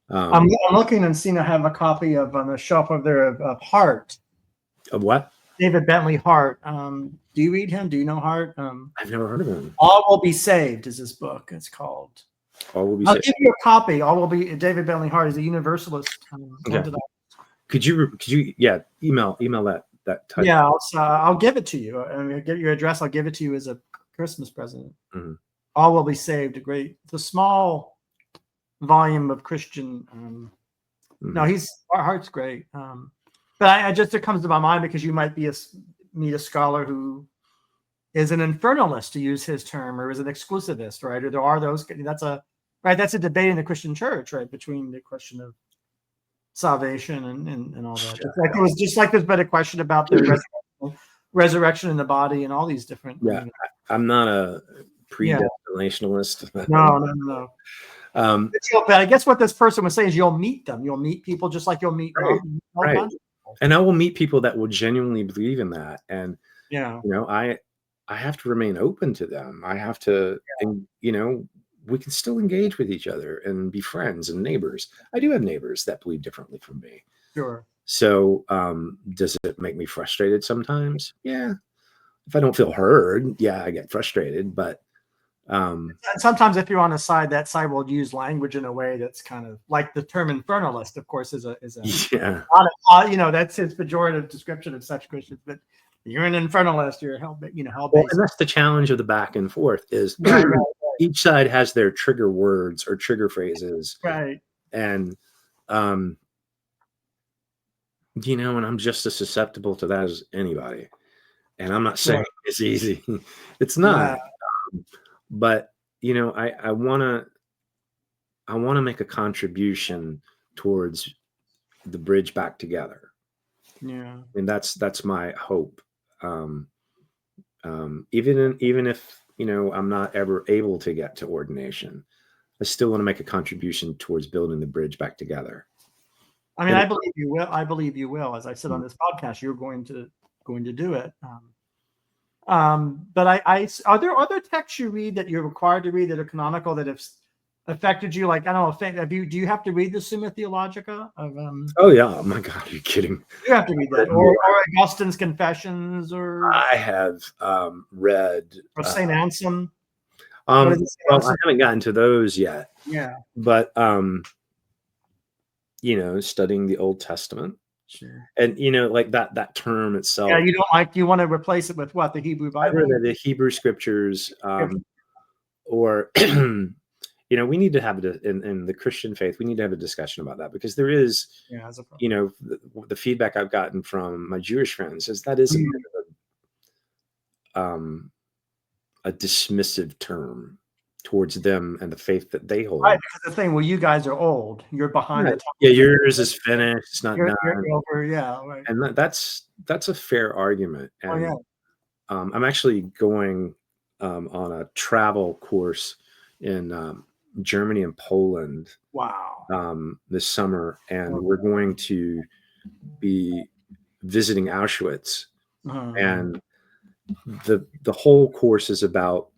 I'm looking and seeing I have a copy of on the shelf over there of Hart. Of what? David Bentley Hart. Do you read him? Do you know Hart? I've never heard of him. All Will Be Saved is his book. It's called. All Will Be I'll Saved. give you a copy. All Will Be. David Bentley Hart is a universalist. Okay. Could you email that type? Yeah, I'll give it to you. I'll get your address. I'll give it to you as a Christmas present. All Will Be Saved. It's a small volume of Christian. No, Hart's great. But it comes to my mind because you might meet a scholar who is an infernalist, to use his term, or is an exclusivist, right? Or there are those. That's a debate in the Christian church, right, between the question of salvation and all that. It was just like there's been a question about the resurrection in the body and all these different. Yeah, I'm not a predestinationalist. No. But I guess what this person was saying is you'll meet them. You'll meet people just like you'll meet right. And I will meet people that will genuinely believe in that. And I have to remain open to them. I have to, we can still engage with each other and be friends and neighbors. I do have neighbors that believe differently from me. Sure. So does it make me frustrated sometimes? Yeah. If I don't feel heard, yeah, I get frustrated. But And sometimes if you're on a side, that side will use language in a way that's kind of like the term infernalist, of course, is a yeah, that's his pejorative description of such Christians. But you're an infernalist, you're hell, hell well, based. and that's the challenge of the back and forth is Right. each side has their trigger words or trigger phrases. Right. And, and I'm just as susceptible to that as anybody. And I'm not saying it's easy. It's not. But, I want to make a contribution towards the bridge back together. Yeah. And that's my hope. Even if, I'm not ever able to get to ordination, I still want to make a contribution towards building the bridge back together. I mean, I believe you will. I believe you will. As I said on this podcast, you're going to do it. But are there other texts you read that you're required to read that are canonical that have affected you? Like, I don't know, do you have to read the Summa Theologica? Oh yeah, oh my God, are you kidding? You have to read that, or Augustine's Confessions, or I have read or Saint Anselm. Well, I haven't gotten to those yet. Yeah, but studying the Old Testament. Sure. And like that term itself. Yeah, you want to replace it with what? The Hebrew Bible? The Hebrew scriptures, or we need to have it in the Christian faith. We need to have a discussion about that, because there is, the feedback I've gotten from my Jewish friends is that is a bit of a dismissive term towards them and the faith that they hold. Right, because the thing, well, you guys are old. You're behind the time. Yeah, yours is finished. It's not done. You're over, yeah, right. And that's a fair argument. And I'm actually going on a travel course in Germany and Poland. Wow. This summer, and we're going to be visiting Auschwitz, and the whole course is about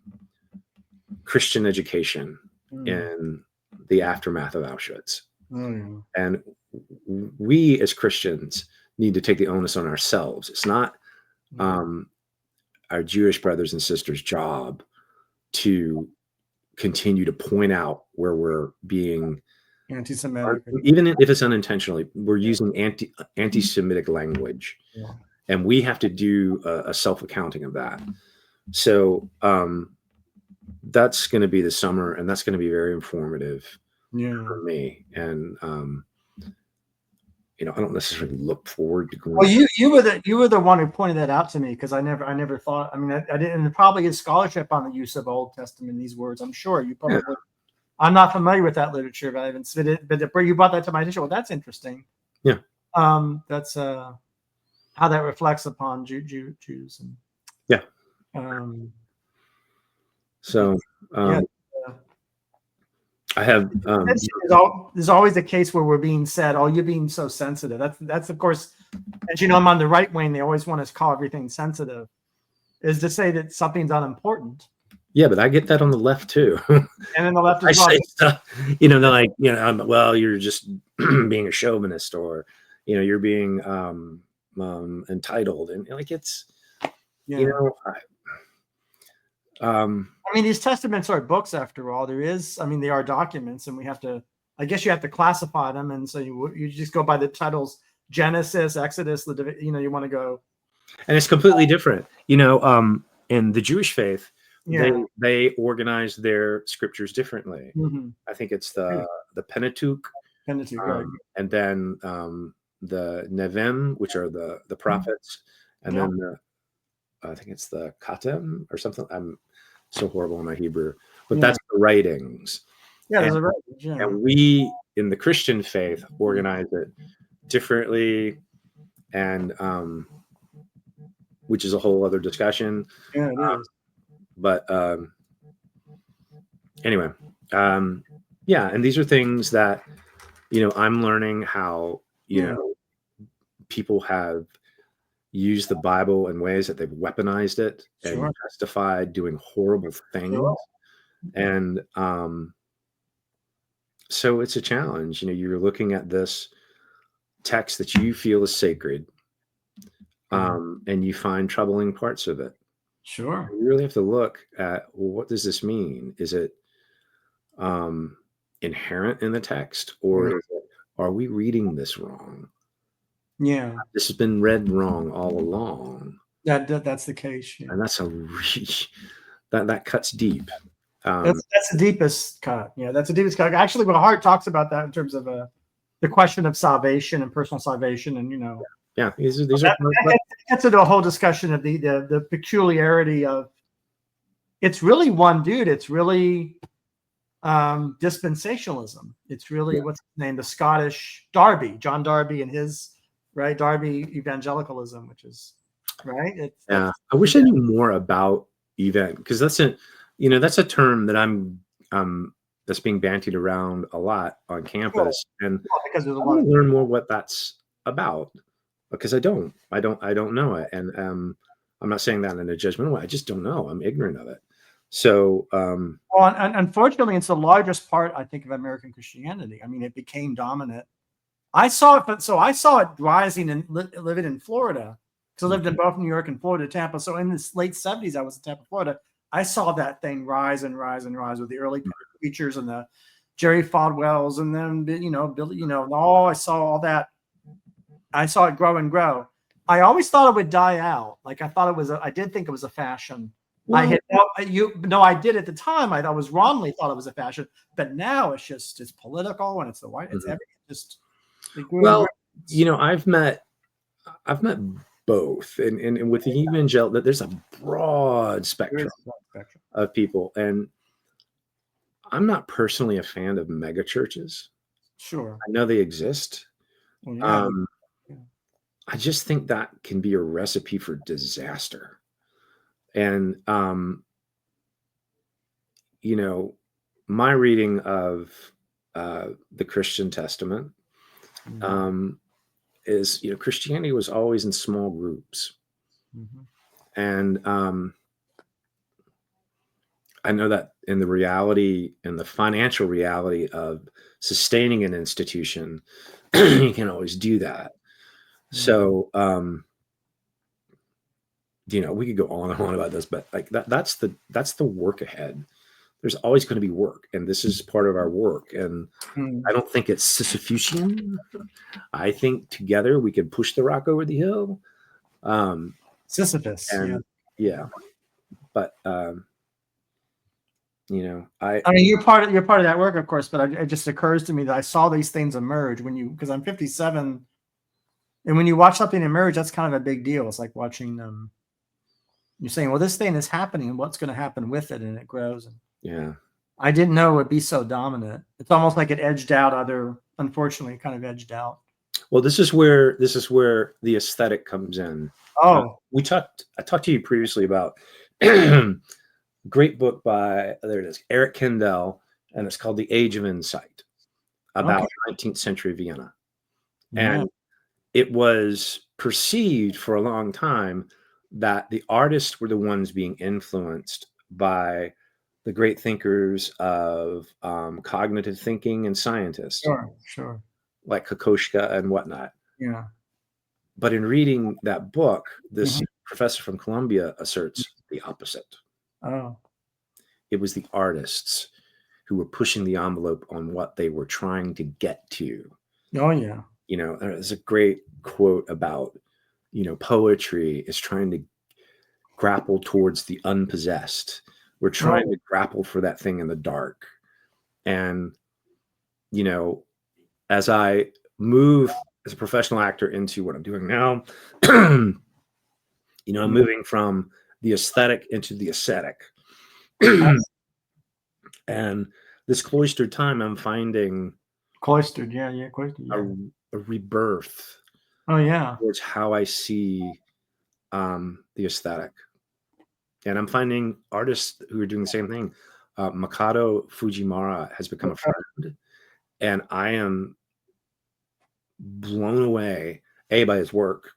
Christian education in the aftermath of Auschwitz. And we as Christians need to take the onus on ourselves. It's not our Jewish brothers and sisters' job to continue to point out where we're being anti-Semitic, even if it's unintentionally. We're using anti-Semitic language, and we have to do a self-accounting of that. So that's going to be the summer, and that's going to be very informative for me. And I don't necessarily look forward to going. Well, you were the one who pointed that out to me, because I never thought. I mean, I didn't. And probably his scholarship on the use of Old Testament, these words. I'm sure you probably. Yeah. I'm not familiar with that literature, but I haven't seen it. But you brought that to my attention. Well, that's interesting. Yeah. That's how that reflects upon Jews and. Yeah. So. I have. There's always a case where we're being said, "Oh, you're being so sensitive." That's of course, as I'm on the right wing. They always want us to call everything sensitive, is to say that something's unimportant. Yeah, but I get that on the left too. And then the left, I say stuff. They're like, well, you're just being a chauvinist, or you're being entitled, and like it's, I mean, these testaments are books after all. They are documents, and we have to, I guess you have to classify them. And so you just go by the titles: Genesis, Exodus, you want to go. And it's completely different. In the Jewish faith, they organize their scriptures differently. I think it's the Pentateuch, right. And then the Nevim, which are the prophets, and then I think it's the Katem or something. I'm so horrible in my Hebrew, but that's the writings. Yeah, there's a writings. Yeah. And we in the Christian faith organize it differently, and which is a whole other discussion. Yeah, it is. But anyway, and these are things that I'm learning how people have used the Bible in ways that they've weaponized it and justified doing horrible things. And so it's a challenge. You're looking at this text that you feel is sacred, and you find troubling parts of it. Sure. You really have to look at, well, what does this mean? Is it inherent in the text, or are we reading this wrong? Yeah. This has been read wrong all along. That's the case. Yeah. And that's a that cuts deep. That's the deepest cut. Yeah, that's the deepest cut. Actually, my heart talks about that in terms of the question of salvation and personal salvation, and yeah, these are that gets into a whole discussion of the peculiarity of it's really one dude. It's really dispensationalism. It's really what's his name, the Scottish Darby, John Darby, and his Darby evangelicalism, which is right. I wish I knew more about because that's a term that that's being bantied around a lot on campus, and because there's a I lot want to learn more what that's about, because I don't know it, and I'm not saying that in a judgmental way. I just don't know. I'm ignorant of it. So, well, unfortunately, it's the largest part, I think, of American Christianity. I mean, it became dominant. I saw it rising and living in Florida, because I lived in both New York and Florida, Tampa. So in the late 70s, I was in Tampa, Florida. I saw that thing rise and rise and rise with the early preachers and the Jerry Falwells, and then Billy, I saw all that. I saw it grow and grow. I always thought it would die out. Like I did think it was a fashion. Well, I did at the time. I was wrongly thought it was a fashion, but now it's political, and it's the white. It's everything. Just well, I've met both, and with the evangelical, there's a broad spectrum of people, and I'm not personally a fan of mega churches. Sure, I know they exist. Well, yeah. I just think that can be a recipe for disaster. And my reading of the Christian Testament is, Christianity was always in small groups. And I know that in the reality and the financial reality of sustaining an institution, you can't always do that. So, we could go on and on about this, but like that's the work ahead. There's always going to be work, and this is part of our work. And I don't think it's Sisyphusian. I think together we can push the rock over the hill. Sisyphus. Yeah. But I mean, you're part of that work, of course, but it just occurs to me that I saw these things emerge because I'm 57, and when you watch something emerge, that's kind of a big deal. It's like watching you're saying, well, this thing is happening, and what's going to happen with it, and it grows. And I didn't know it would be so dominant. It's almost like it edged out unfortunately, kind of edged out. Well, this is where the aesthetic comes in. I talked to you previously about great book by, there it is, Eric Kendall, and it's called The Age of Insight, about 19th century Vienna. And it was perceived for a long time that the artists were the ones being influenced by the great thinkers of cognitive thinking and scientists. Sure. Like Kokoschka and whatnot. Yeah. But in reading that book, this professor from Columbia asserts the opposite. Oh. It was the artists who were pushing the envelope on what they were trying to get to. Oh, yeah. There's a great quote about, poetry is trying to grapple towards the unpossessed. We're trying to grapple for that thing in the dark. And, as I move as a professional actor into what I'm doing now, I'm moving from the aesthetic into the ascetic. And this cloistered time, I'm finding cloistered, a rebirth. Oh, yeah. Towards how I see the aesthetic. And I'm finding artists who are doing the same thing. Makoto Fujimura has become a friend, and I am blown away, by his work.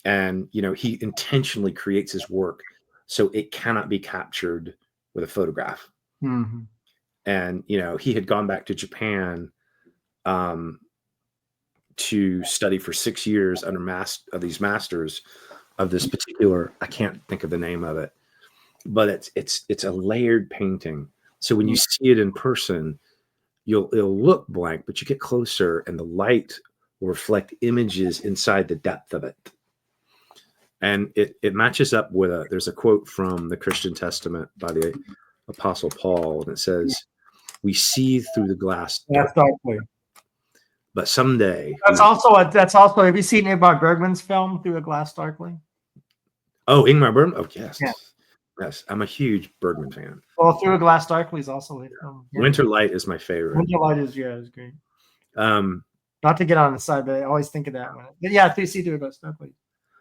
And, he intentionally creates his work so it cannot be captured with a photograph. Mhm. And he had gone back to Japan to study for 6 years under these masters of this particular, I can't think of the name of it, but it's a layered painting. So when you see it in person, it'll look blank, but you get closer and the light will reflect images inside the depth of it. And it matches up with there's a quote from the Christian Testament by the Apostle Paul, and it says, "We see through the glass That's darkly. but someday." That's also have you seen Ingmar Bergman's film Through a Glass Darkly? Oh, Ingmar Bergman. Oh, yes. Yeah. Yes. I'm a huge Bergman fan. Well, Through a Glass Darkly is also a film. Yeah. Winter Light is my favorite. Winter Light is great. Not to get on the side, but I always think of that one. But yeah, Through a Glass Darkly.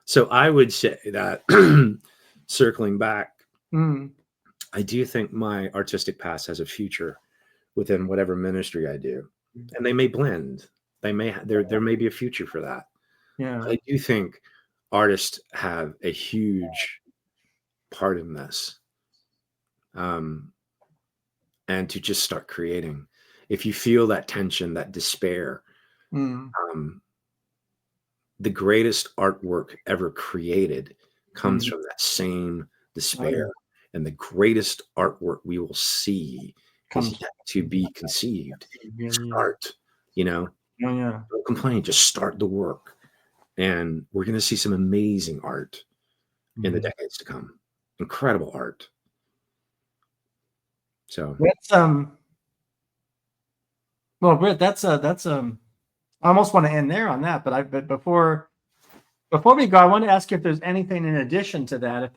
So I would say that circling back, I do think my artistic past has a future within whatever ministry I do, and they may blend. There may be a future for that. Yeah, I do think artists have a huge part in this, and to just start creating. If you feel that tension, that despair, the greatest artwork ever created comes from that same despair. And the greatest artwork we will see is yet to be conceived. Start, don't complain, just start the work. And we're going to see some amazing art in the decades to come. Incredible art. So that's well, Britt, that's I almost want to end there on that, but before we go, I want to ask you if there's anything in addition to that, if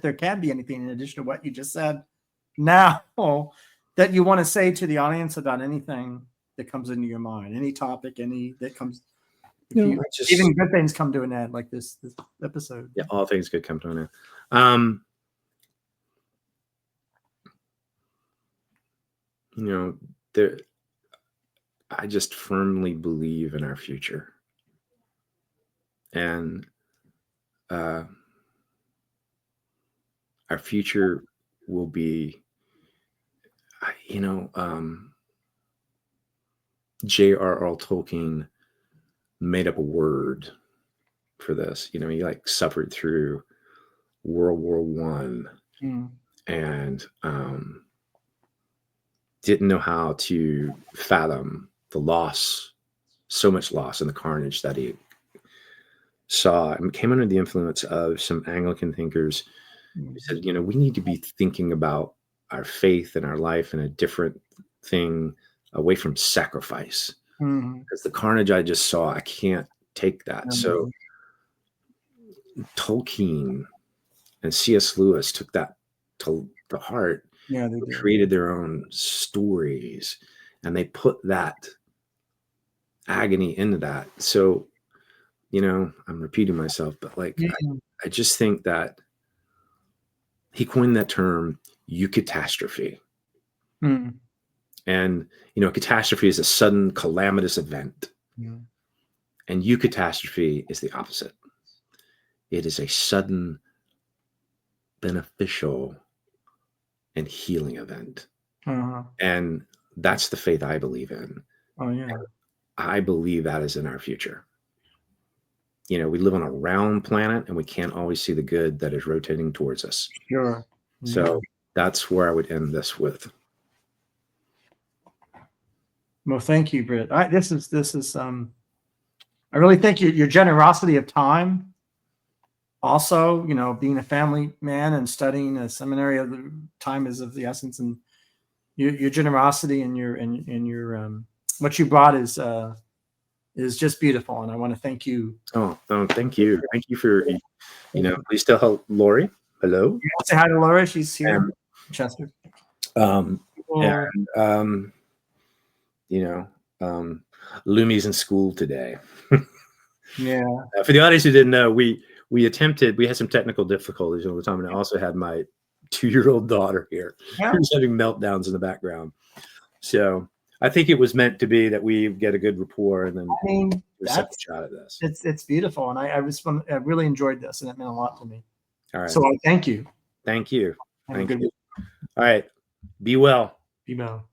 there can be anything in addition to what you just said now that you want to say to the audience about anything that comes into your mind, any topic, that comes. Even good things come to an end, like this episode. Yeah, all things could come to an end. I just firmly believe in our future, and our future will be, J.R.R. Tolkien made up a word for this. He suffered through World War I and didn't know how to fathom the loss, so much loss and the carnage that he saw, and came under the influence of some Anglican thinkers who said, we need to be thinking about our faith and our life in a different thing, away from sacrifice. Because the carnage I just saw, I can't take that. So Tolkien and C.S. Lewis took that to the heart. Yeah, they created their own stories, and they put that agony into that. So, I'm repeating myself, but I just think that he coined that term eucatastrophe. And, a catastrophe is a sudden calamitous event. And eucatastrophe is the opposite. It is a sudden, beneficial, and healing event. And that's the faith I believe in. Oh, yeah. And I believe that is in our future. We live on a round planet, and we can't always see the good that is rotating towards us. Sure. So that's where I would end this with. Well, thank you, Britt. This is I really thank you, your generosity of time. Also, being a family man and studying a seminary, time is of the essence, and your generosity and your what you brought is just beautiful, and I want to thank you. Oh, thank you. Thank you for, please tell Lori hello. Say hi to Laura. She's here, Chester. Lumi's in school today. Yeah. For the audience who didn't know, we had some technical difficulties all the time, and I also had my 2-year-old daughter here who's having meltdowns in the background. So I think it was meant to be that we get a good rapport, and then do a second shot at this. It's beautiful, and I really enjoyed this, and it meant a lot to me. All right. So thank you. Thank you. Thank you. All right. Be well. Be well.